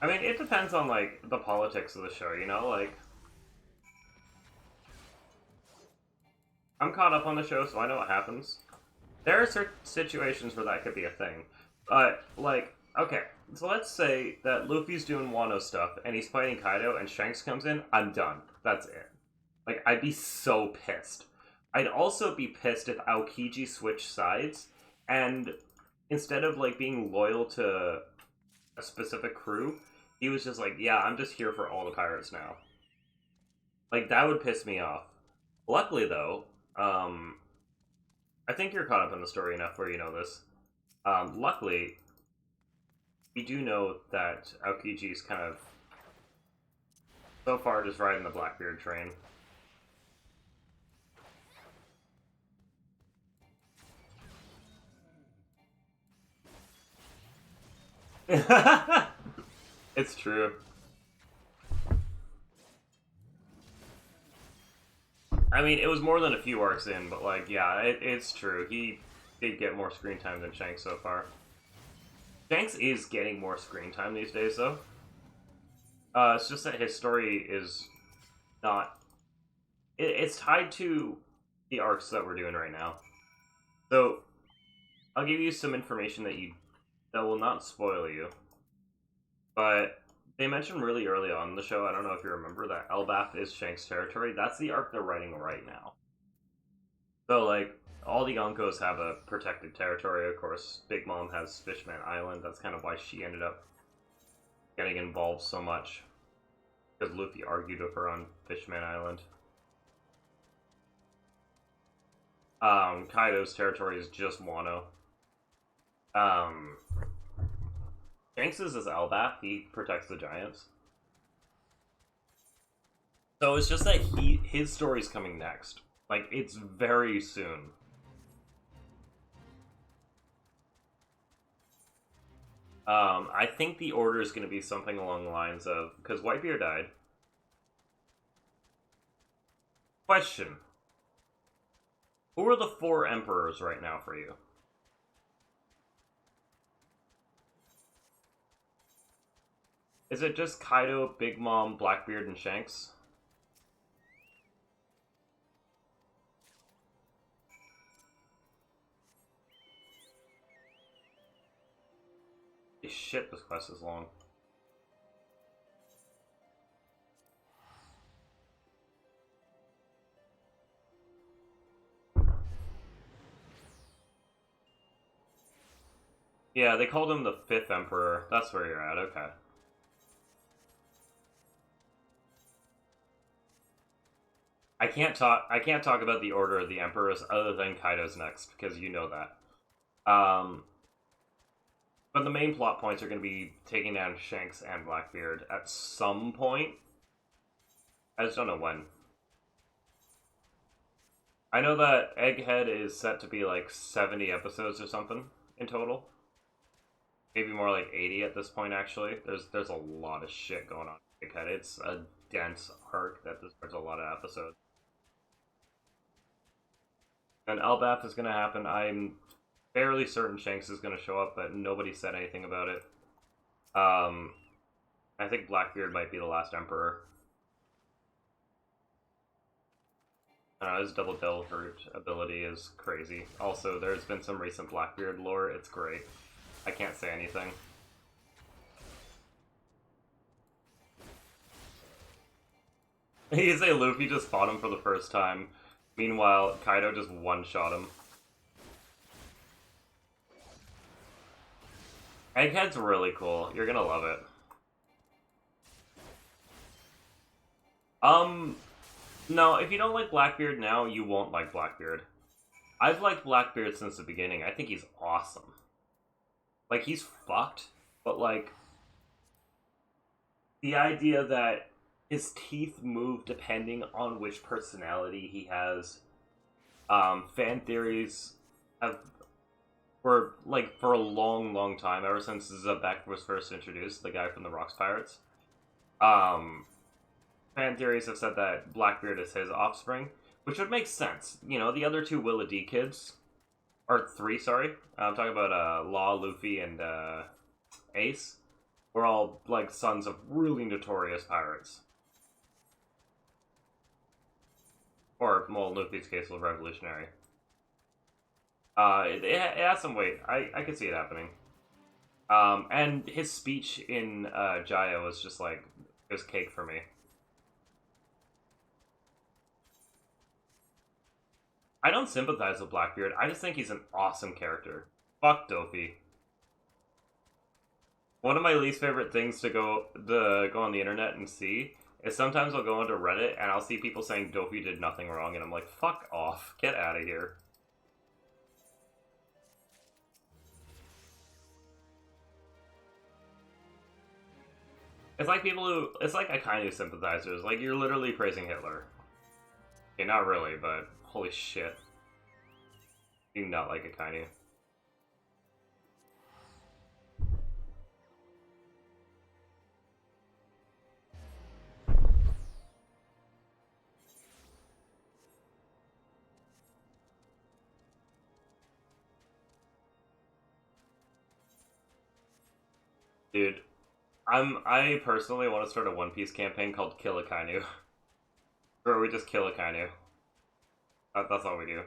[SPEAKER 1] I mean, it depends on, like, the politics of the show, you know? Like, I'm caught up on the show, so I know what happens. There are certain situations where that could be a thing. But, like, okay, so let's say that Luffy's doing Wano stuff, and he's fighting Kaido, and Shanks comes in, I'm done. That's it. Like, I'd be so pissed. I'd also be pissed if Aokiji switched sides, and instead of, like, being loyal to a specific crew, he was just like, yeah, I'm just here for all the pirates now. Like, that would piss me off. Luckily, though, I think you're caught up in the story enough where you know this. Luckily, we do know that Aokiji's kind of, so far, just riding the Blackbeard train. It's true. I mean, it was more than a few arcs in, but, like, yeah, it's true. He did get more screen time than Shanks so far. Shanks is getting more screen time these days, though. It's just that his story is not... it's tied to the arcs that we're doing right now. So, I'll give you some information that will not spoil you. But they mentioned really early on in the show, I don't know if you remember, that Elbaf is Shanks' territory. That's the arc they're writing right now. So, like, all the Yonkos have a protected territory, of course. Big Mom has Fishman Island. That's kind of why she ended up getting involved so much. Because Luffy argued with her on Fishman Island. Kaido's territory is just Wano. Shanks is Elbaf. He protects the giants. So it's just that his story's coming next. Like, it's very soon. I think the order is going to be something along the lines of... Because Whitebeard died. Question. Who are the 4 emperors right now for you? Is it just Kaido, Big Mom, Blackbeard, and Shanks? Shit, this quest is long. Yeah, they called him the Fifth Emperor. That's where you're at. Okay. I can't talk about the order of the emperors other than Kaido's next because you know that. But the main plot points are going to be taking down Shanks and Blackbeard at some point. I just don't know when. I know that Egghead is set to be like 70 episodes or something in total. Maybe more like 80 at this point. Actually, there's a lot of shit going on. Egghead. It's a dense arc that there's a lot of episodes. And Elbaf is going to happen. I'm fairly certain Shanks is going to show up, but nobody said anything about it. I think Blackbeard might be the last Emperor. His double Delvert ability is crazy. Also, there's been some recent Blackbeard lore. It's great. I can't say anything. You say Luffy just fought him for the first time. Meanwhile, Kaido just one-shot him. Egghead's really cool. You're gonna love it. No, if you don't like Blackbeard now, you won't like Blackbeard. I've liked Blackbeard since the beginning. I think he's awesome. Like, he's fucked, but like, the idea that his teeth move depending on which personality he has. Fan theories have for like for a long, long time, ever since Zebek was first introduced, the guy from the Rocks Pirates. Um, Fan theories have said that Blackbeard is his offspring, which would make sense. You know, the other two Willa D kids, or three, sorry. I'm talking about Law, Luffy, and Ace. Were all like sons of really notorious pirates. Or, well, in Luffy's case, was revolutionary. It has some weight. I could see it happening. And his speech in Jaya was just like, it was cake for me. I don't sympathize with Blackbeard. I just think he's an awesome character. Fuck Dofi. One of my least favorite things to go on the internet and see is sometimes I'll go onto Reddit and I'll see people saying Dofi did nothing wrong, and I'm like, fuck off, get out of here. It's like Akainu sympathizers. Like, you're literally praising Hitler. Okay, not really, but holy shit. Do not like Akainu. Dude, I personally want to start a One Piece campaign called Kill Akainu. Where we just kill Akainu. That's all we do.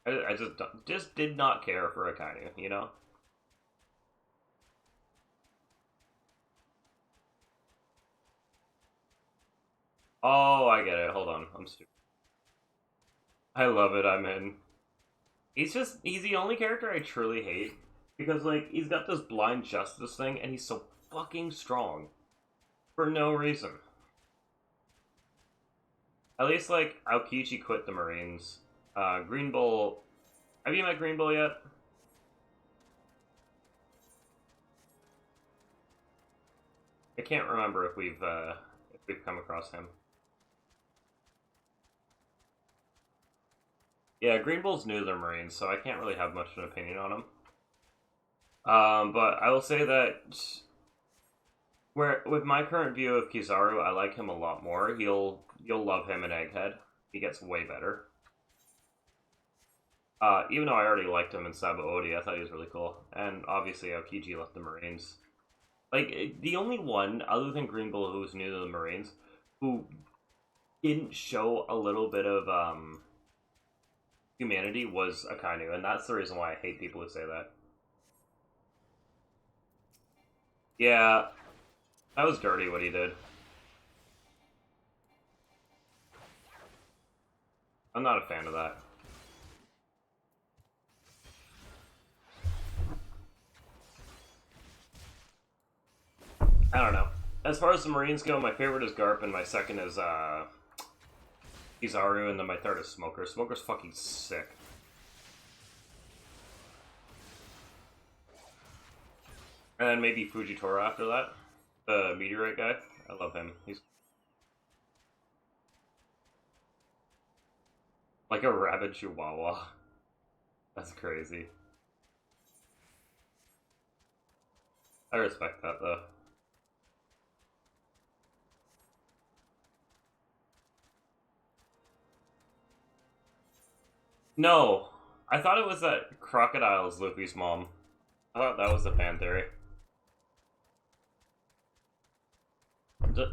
[SPEAKER 1] I just did not care for Akainu, you know? Oh, I get it. Hold on. I'm stupid. I love it. I'm in. He's the only character I truly hate. Because, like, he's got this blind justice thing, and he's so fucking strong. For no reason. At least, like, Aokichi quit the Marines. Green Bull... Have you met Green Bull yet? I can't remember if we've come across him. Yeah, Green Bull's new to the Marines, so I can't really have much of an opinion on him. But I will say that where with my current view of Kizaru, I like him a lot more. You'll love him in Egghead. He gets way better. Even though I already liked him in Sabo Odi, I thought he was really cool. And obviously Aokiji left the Marines. Like, the only one, other than Green Bull, who's new to the Marines, who didn't show a little bit of, humanity was Akainu, and that's the reason why I hate people who say that. Yeah, that was dirty what he did. I'm not a fan of that. I don't know. As far as the Marines go, my favorite is Garp, and my second is Kizaru, and then my third is Smoker. Smoker's fucking sick. And then maybe Fujitora after that. The meteorite guy. I love him. He's like a rabid chihuahua. That's crazy. I respect that though. No, I thought it was that Crocodile's Luffy's mom. I thought that was the fan theory.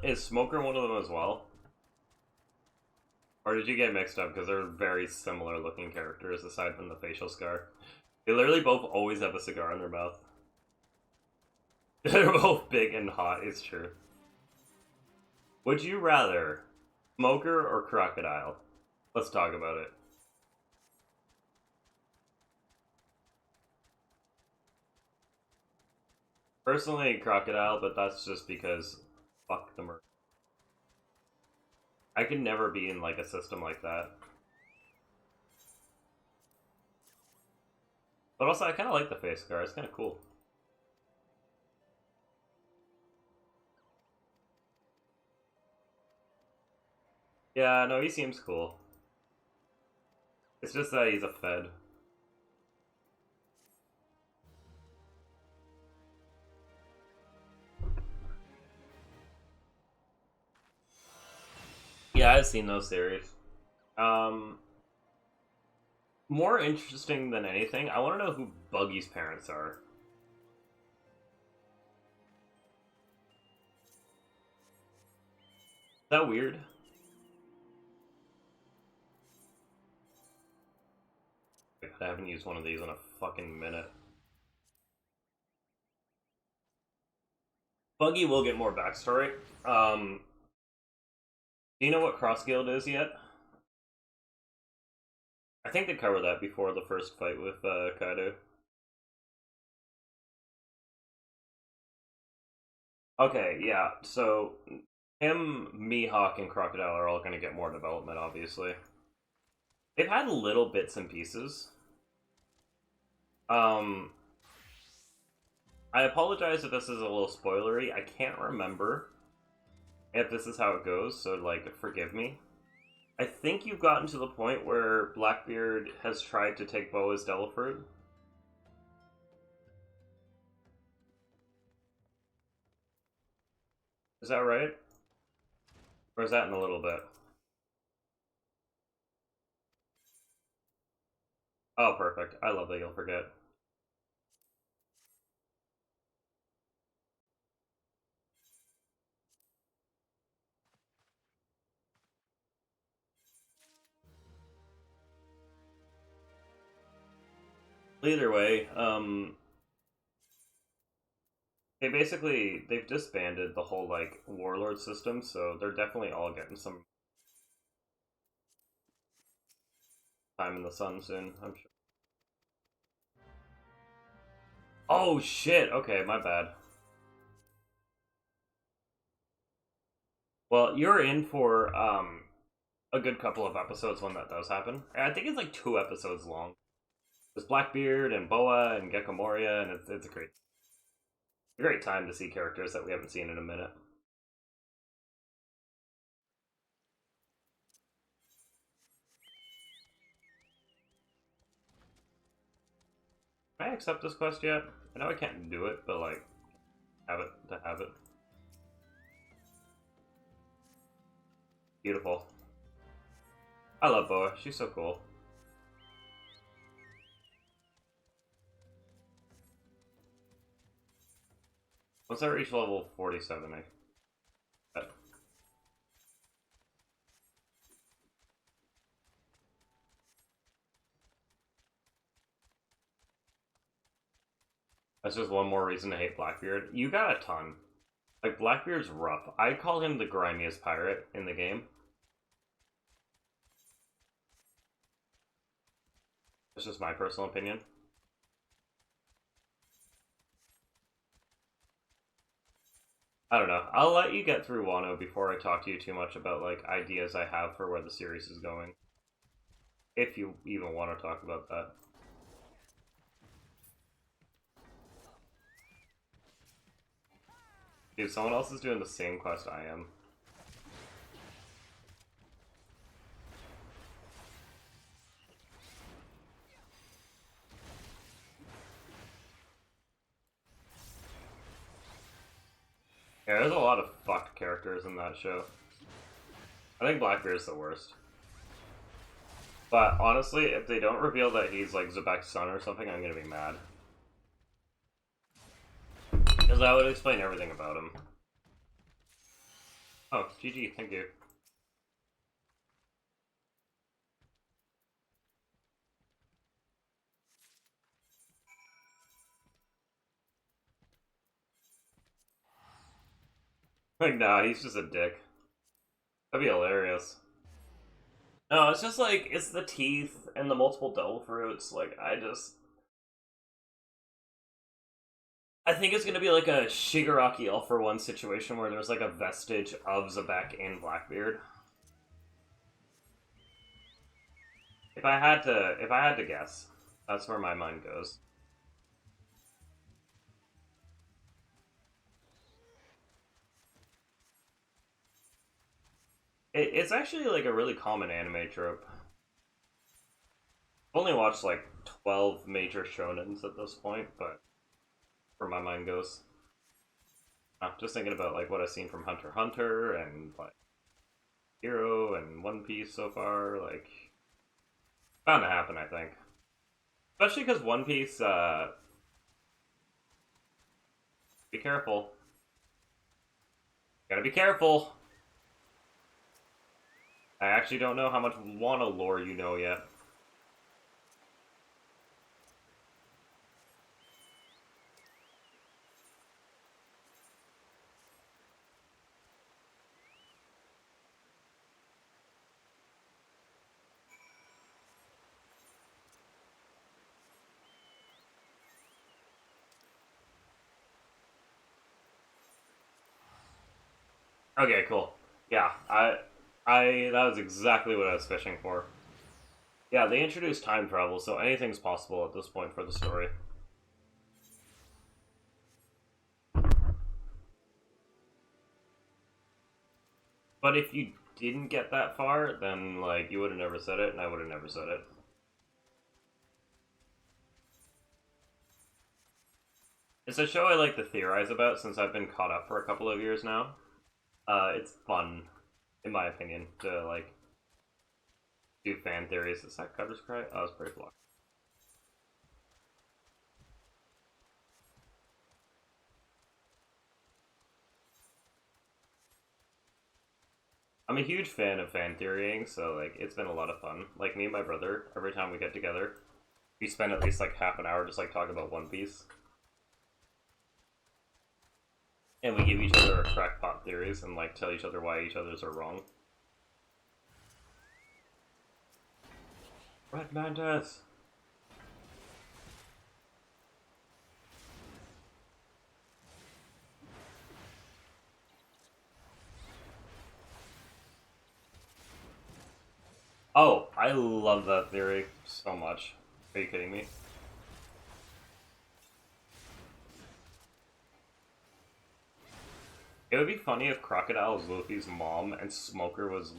[SPEAKER 1] Is Smoker one of them as well? Or did you get mixed up because they're very similar looking characters aside from the facial scar? They literally both always have a cigar in their mouth. They're both big and hot, it's true. Would you rather Smoker or Crocodile? Let's talk about it. Personally, Crocodile, but that's just because fuck the Merc. I could never be in like a system like that. But also, I kind of like the face scar. It's kind of cool. Yeah, no, he seems cool. It's just that he's a Fed. Yeah, I've seen those series. Um, More interesting than anything, I want to know who Buggy's parents are. Is that weird? I haven't used one of these in a fucking minute. Buggy will get more backstory. Do you know what Cross Guild is yet? I think they covered that before the first fight with Kaido. Okay, yeah. So him, Mihawk, and Crocodile are all going to get more development, obviously. They've had little bits and pieces. Um, I apologize if this is a little spoilery. I can't remember if this is how it goes, so like, forgive me. I think you've gotten to the point where Blackbeard has tried to take Boa's Delafruit. Is that right? Or is that in a little bit? Oh, perfect. I love that you'll forget. Either way, they've disbanded the whole like warlord system, so they're definitely all getting some time in the sun soon, I'm sure. Oh shit, okay, my bad. Well, you're in for a good couple of episodes when that does happen. I think it's like 2 episodes long. There's Blackbeard and Boa and Gecko Moria, and it's a great time to see characters that we haven't seen in a minute. Can I accept this quest yet? I know I can't do it, but like, have it to have it. Beautiful. I love Boa. She's so cool. Once I reach level 47, that's just one more reason to hate Blackbeard. You got a ton. Like, Blackbeard's rough. I call him the grimiest pirate in the game. It's just my personal opinion. I don't know. I'll let you get through Wano before I talk to you too much about like ideas I have for where the series is going. If you even want to talk about that. Dude, someone else is doing the same quest I am. Yeah, there's a lot of fucked characters in that show. I think Blackbeard's the worst. But honestly, if they don't reveal that he's like Zebek's son or something, I'm gonna be mad. Because that would explain everything about him. Oh, GG, thank you. Like, nah, he's just a dick. That'd be hilarious. No, it's just like, it's the teeth and the multiple devil fruits. Like, I think it's gonna be like a Shigaraki All for One situation where there's like a vestige of Zebek in Blackbeard. If I had to guess, that's where my mind goes. It's actually like a really common anime trope. I've only watched like 12 major shonens at this point, but where my mind goes. I'm just thinking about like what I've seen from Hunter x Hunter and like Hero and One Piece so far. Like, bound to happen, I think. Especially because One Piece, be careful. Gotta be careful. I actually don't know how much Wano lore you know yet. Okay, cool. Yeah, that was exactly what I was fishing for. Yeah, they introduced time travel, so anything's possible at this point for the story. But if you didn't get that far, then like you would have never said it, and I would have never said it. It's a show I like to theorize about since I've been caught up for a couple of years now. It's fun, in my opinion, to like do fan theories. Is that Cutter's Cry? Oh, it's pretty blocked. I'm a huge fan of fan theorying, so like it's been a lot of fun. Like me and my brother, every time we get together, we spend at least like half an hour just like talking about One Piece, and we give each other crackpot theories and like tell each other why each other's are wrong. Red Mantis. Oh, I love that theory so much. Are you kidding me? It would be funny if Crocodile was Luffy's mom and Smoker was.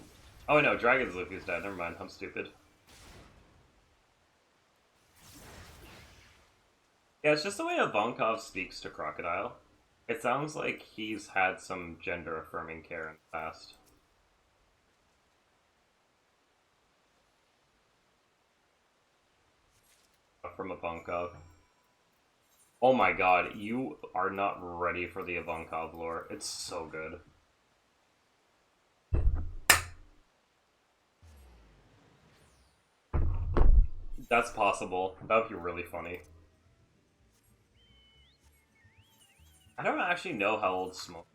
[SPEAKER 1] Oh no, Dragon's Luffy's dad. Never mind. I'm stupid. Yeah, it's just the way Ivankov speaks to Crocodile. It sounds like he's had some gender affirming care in the past. From Ivankov. Oh my god, you are not ready for the Ivankov lore. It's so good. That's possible. That would be really funny. I don't actually know how old Smoke.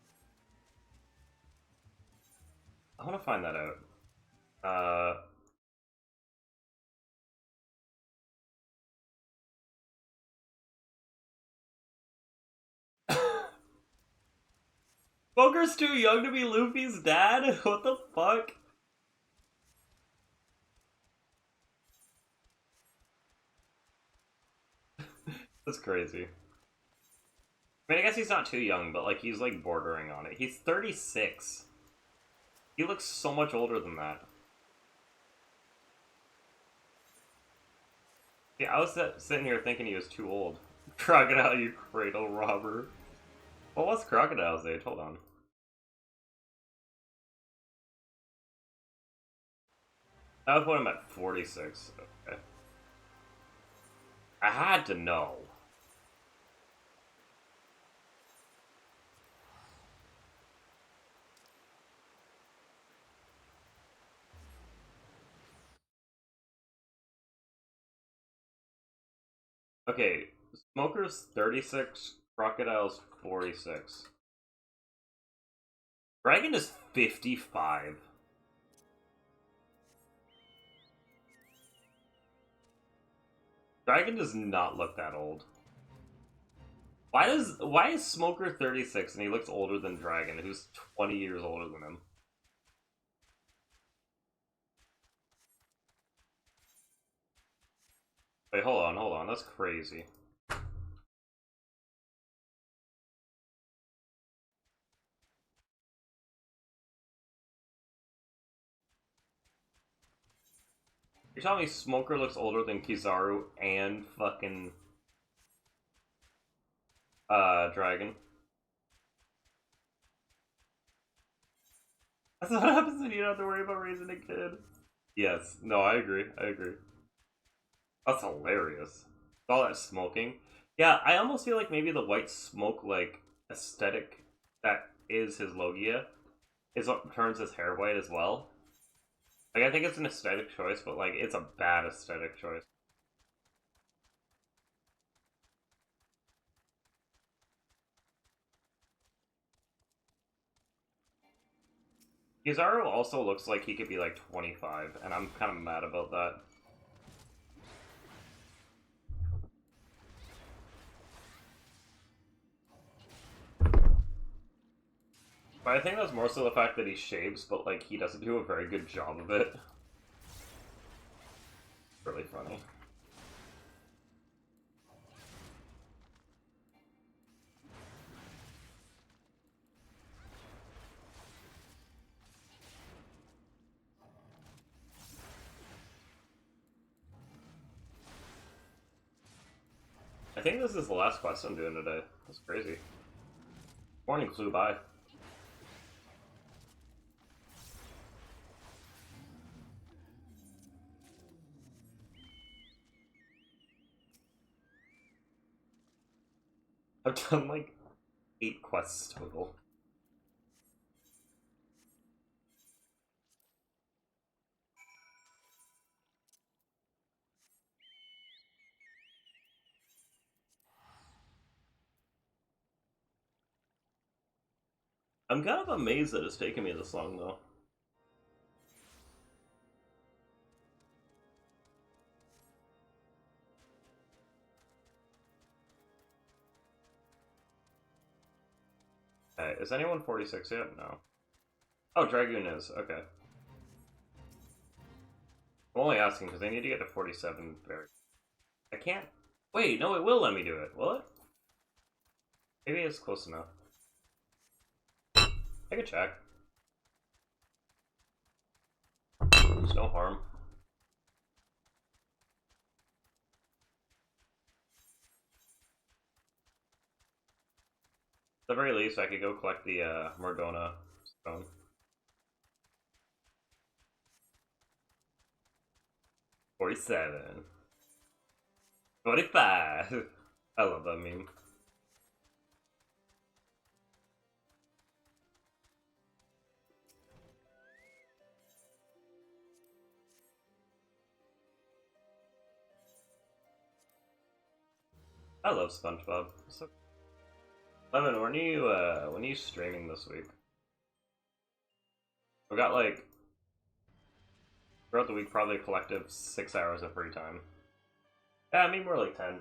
[SPEAKER 1] I want to find that out. Smoker's too young to be Luffy's dad? What the fuck? That's crazy. I mean, I guess he's not too young, but like he's like bordering on it. He's 36. He looks so much older than that. Yeah, I was sitting here thinking he was too old. Crocodile, you cradle robber. Well, what's Crocodile's age? Hold on. I would put him at 46. Okay. I had to know. Okay, Smoker's 36, Crocodile's 46. Dragon is 55. Dragon does not look that old. Why is Smoker 36 and he looks older than Dragon, who's 20 years older than him? Wait, hold on, that's crazy. You're telling me Smoker looks older than Kizaru and fucking Dragon? That's what happens when you don't have to worry about raising a kid. Yes, no, I agree. I agree. That's hilarious. All that smoking. Yeah, I almost feel like maybe the white smoke like aesthetic that is his Logia is what turns his hair white as well. Like I think it's an aesthetic choice, but like it's a bad aesthetic choice. Kizaru also looks like he could be like 25, and I'm kind of mad about that. But I think that's more so the fact that he shaves, but like he doesn't do a very good job of it. Really funny. I think this is the last quest I'm doing today. That's crazy. Morning flew by. I've done like 8 quests total. I'm kind of amazed that it's taken me this long though. Okay, is anyone 46 yet? No. Oh, Dragoon is. Okay. I'm only asking because I need to get to 47 very... I can't... Wait, no, it will let me do it. Will it? Maybe it's close enough. I can check. There's no harm. At the very least, I could go collect the Morgana stone. 47. 45. I love that meme. I love SpongeBob. So... Lemon, when are you streaming this week? We got like throughout the week probably a collective 6 hours of free time. Yeah, I mean more like 10.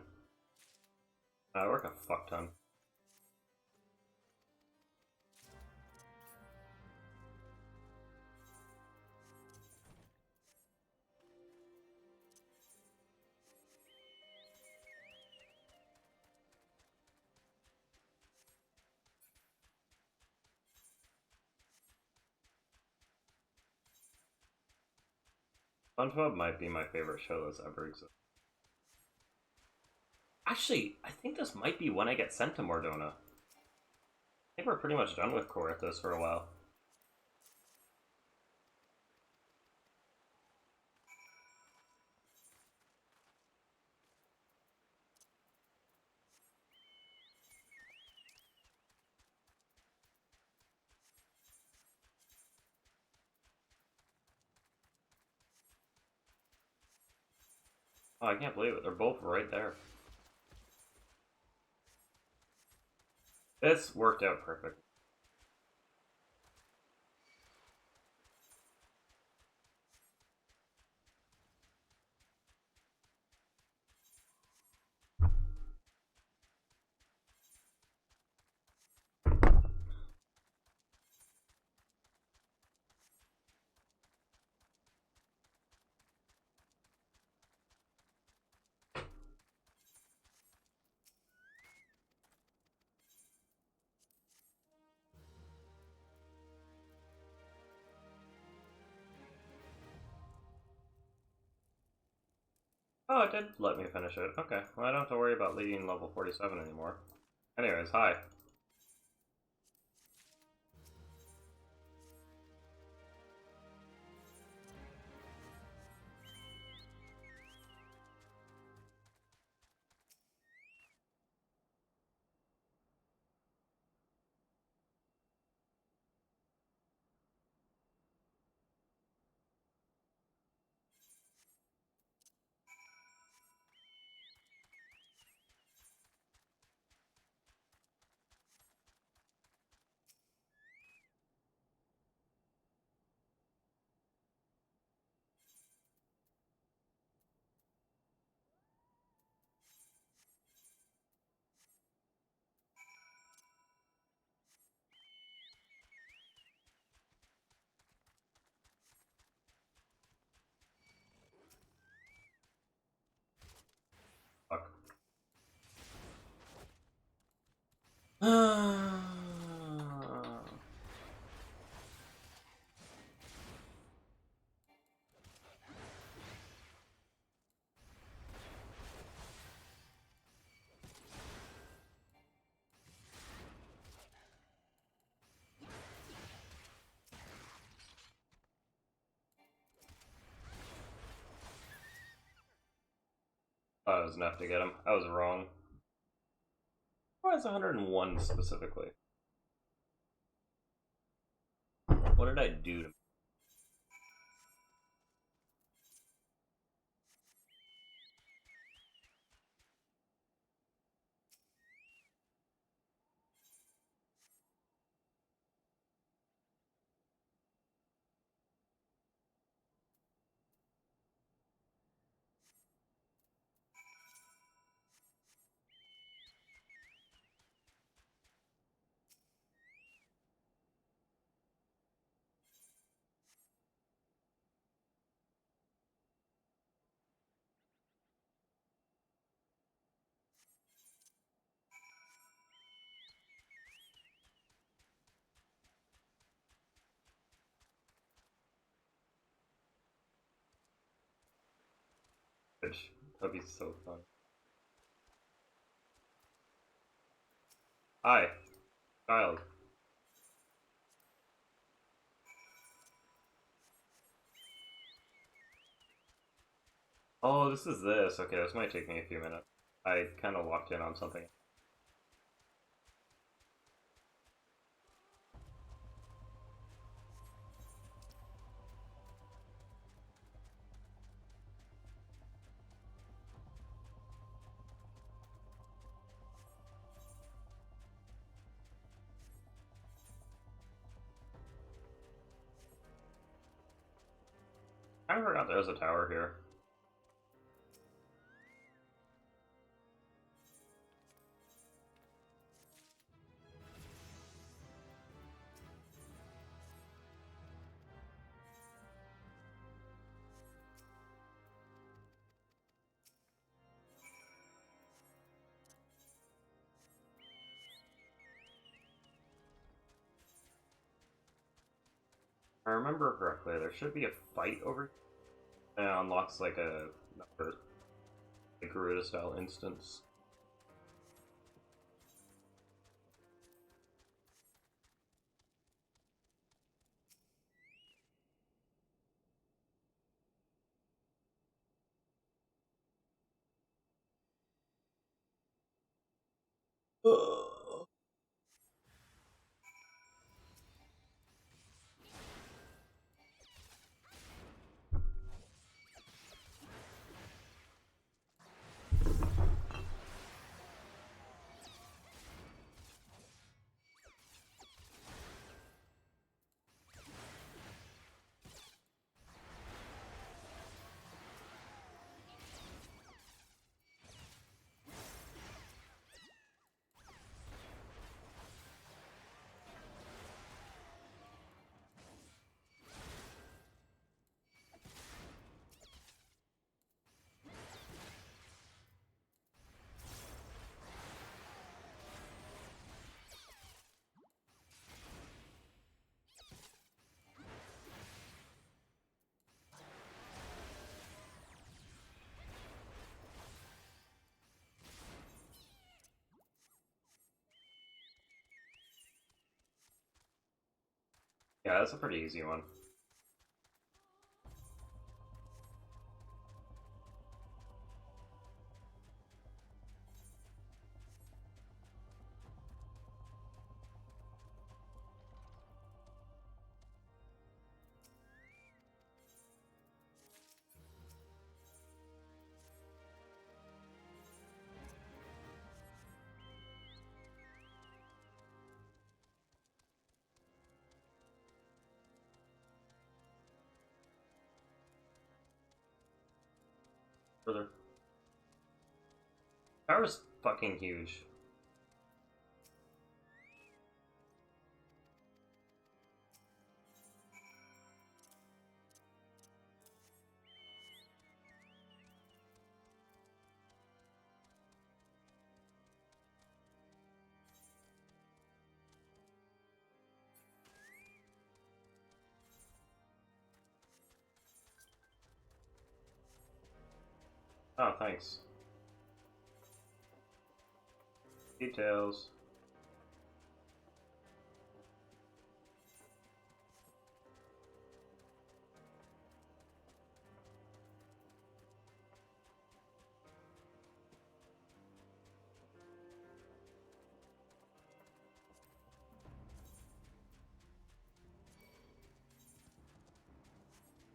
[SPEAKER 1] I work a fuck ton. SpongeBob might be my favorite show that's ever existed. Actually, I think this might be when I get sent to Mordona. I think we're pretty much done with Corythus for a while. Oh, I can't believe it. They're both right there. This worked out perfect. Oh, it did let me finish it. Okay, well, I don't have to worry about leading level 47 anymore. Anyways, hi. Fuck. Oh, it was enough to get him. I was wrong. Why is 101 specifically? What did I do to... That'd be so fun. Hi, child. Oh, this is this. Okay, this might take me a few minutes. I kind of locked in on something. I forgot there was a tower here. If I remember correctly, there should be a fight over here unlocks like another like Garuda style instance. Yeah, that's a pretty easy one. Further. Power's fucking huge. Oh, thanks. Details.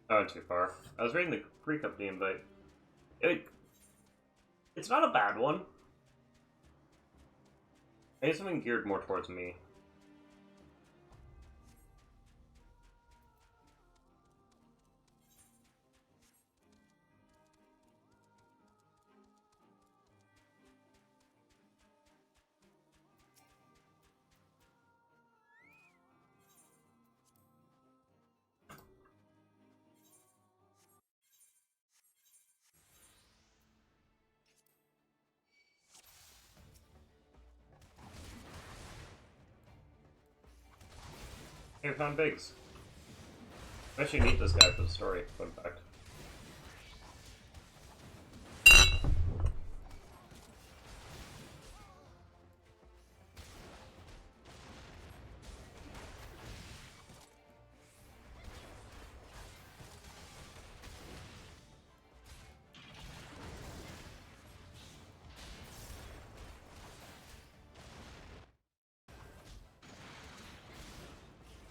[SPEAKER 1] I went too far. I was reading the pre-cup the invite. It's not a bad one. I need something geared more towards me. Hey, we found Biggs. I actually need this guy for the story, fun fact.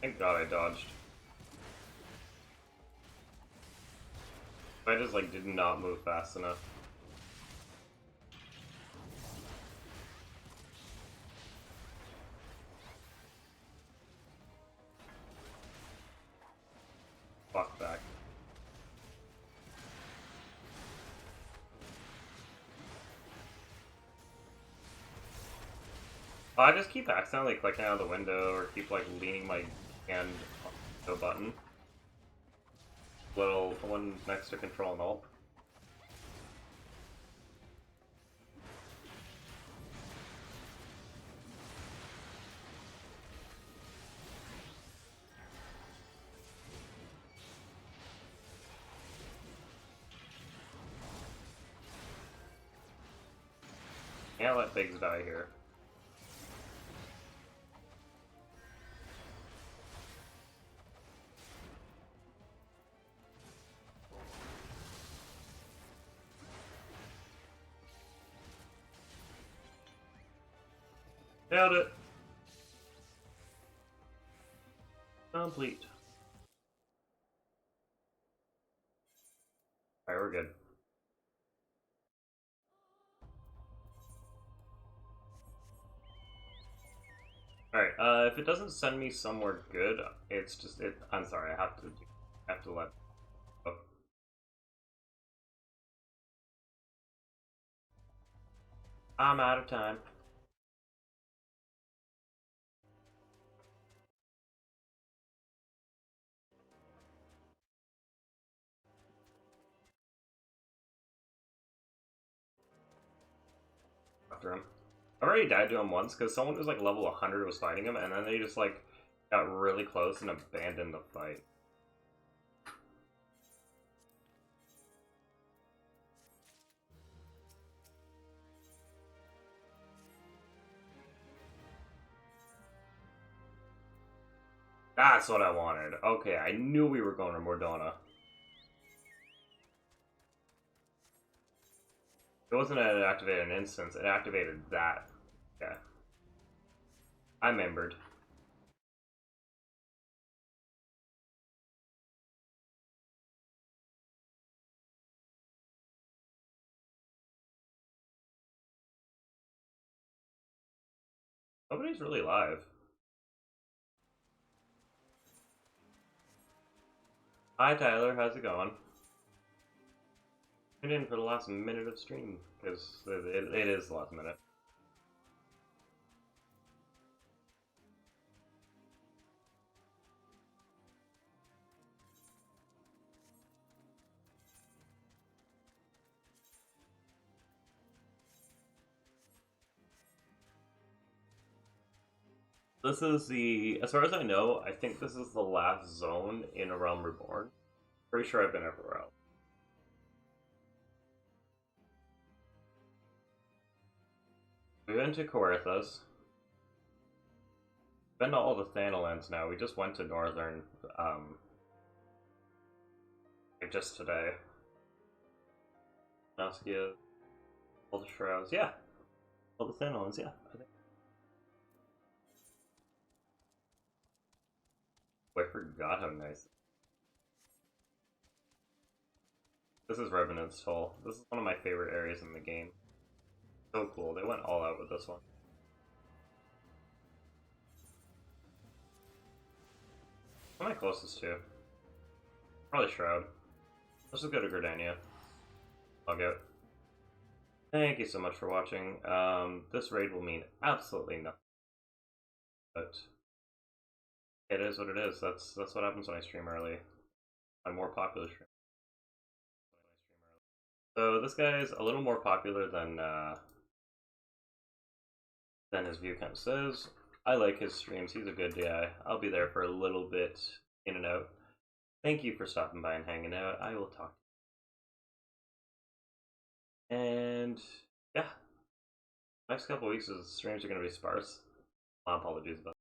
[SPEAKER 1] Thank God I dodged. I just like did not move fast enough. Fuck back. I just keep accidentally clicking out of the window or keep like leaning my hand on the button. Little one next to Control and Alt. Can't let Biggs die here. Nailed it! Complete. Alright, we're good. Alright, if it doesn't send me somewhere good, it's just it. I'm sorry, I have to let go. I'm out of time. After him. I already died to him once because someone who's like level 100 was fighting him, and then they just like got really close and abandoned the fight. That's what I wanted. Okay, I knew we were going to Mordona. It wasn't an activated instance, it activated that. Yeah. I remembered. Nobody's really live. Hi Tyler, how's it going? Tune in for the last minute of stream, because it is the last minute. This is the, as far as I know, I think this is the last zone in A Realm Reborn. Pretty sure I've been everywhere else. We went to Coerthas. Been to all the Thanalands now. We just went to Northern, just today. Naskia, all the Shrouds, yeah. All the Thanalands, yeah, I think. Oh, I forgot how nice. This is Revenant's Toll. This is one of my favorite areas in the game. So cool. They went all out with this one. What am I closest to? Probably Shroud. Let's just go to Gridania. Log out. Thank you so much for watching. This raid will mean absolutely nothing. But it is what it is. That's what happens when I stream early. My more popular stream. So this guy is a little more popular than his view count says. I like his streams. He's a good guy. I'll be there for a little bit, in and out. Thank you for stopping by and hanging out. I will talk to you. And yeah, next couple weeks, streams are going to be sparse. My apologies about that.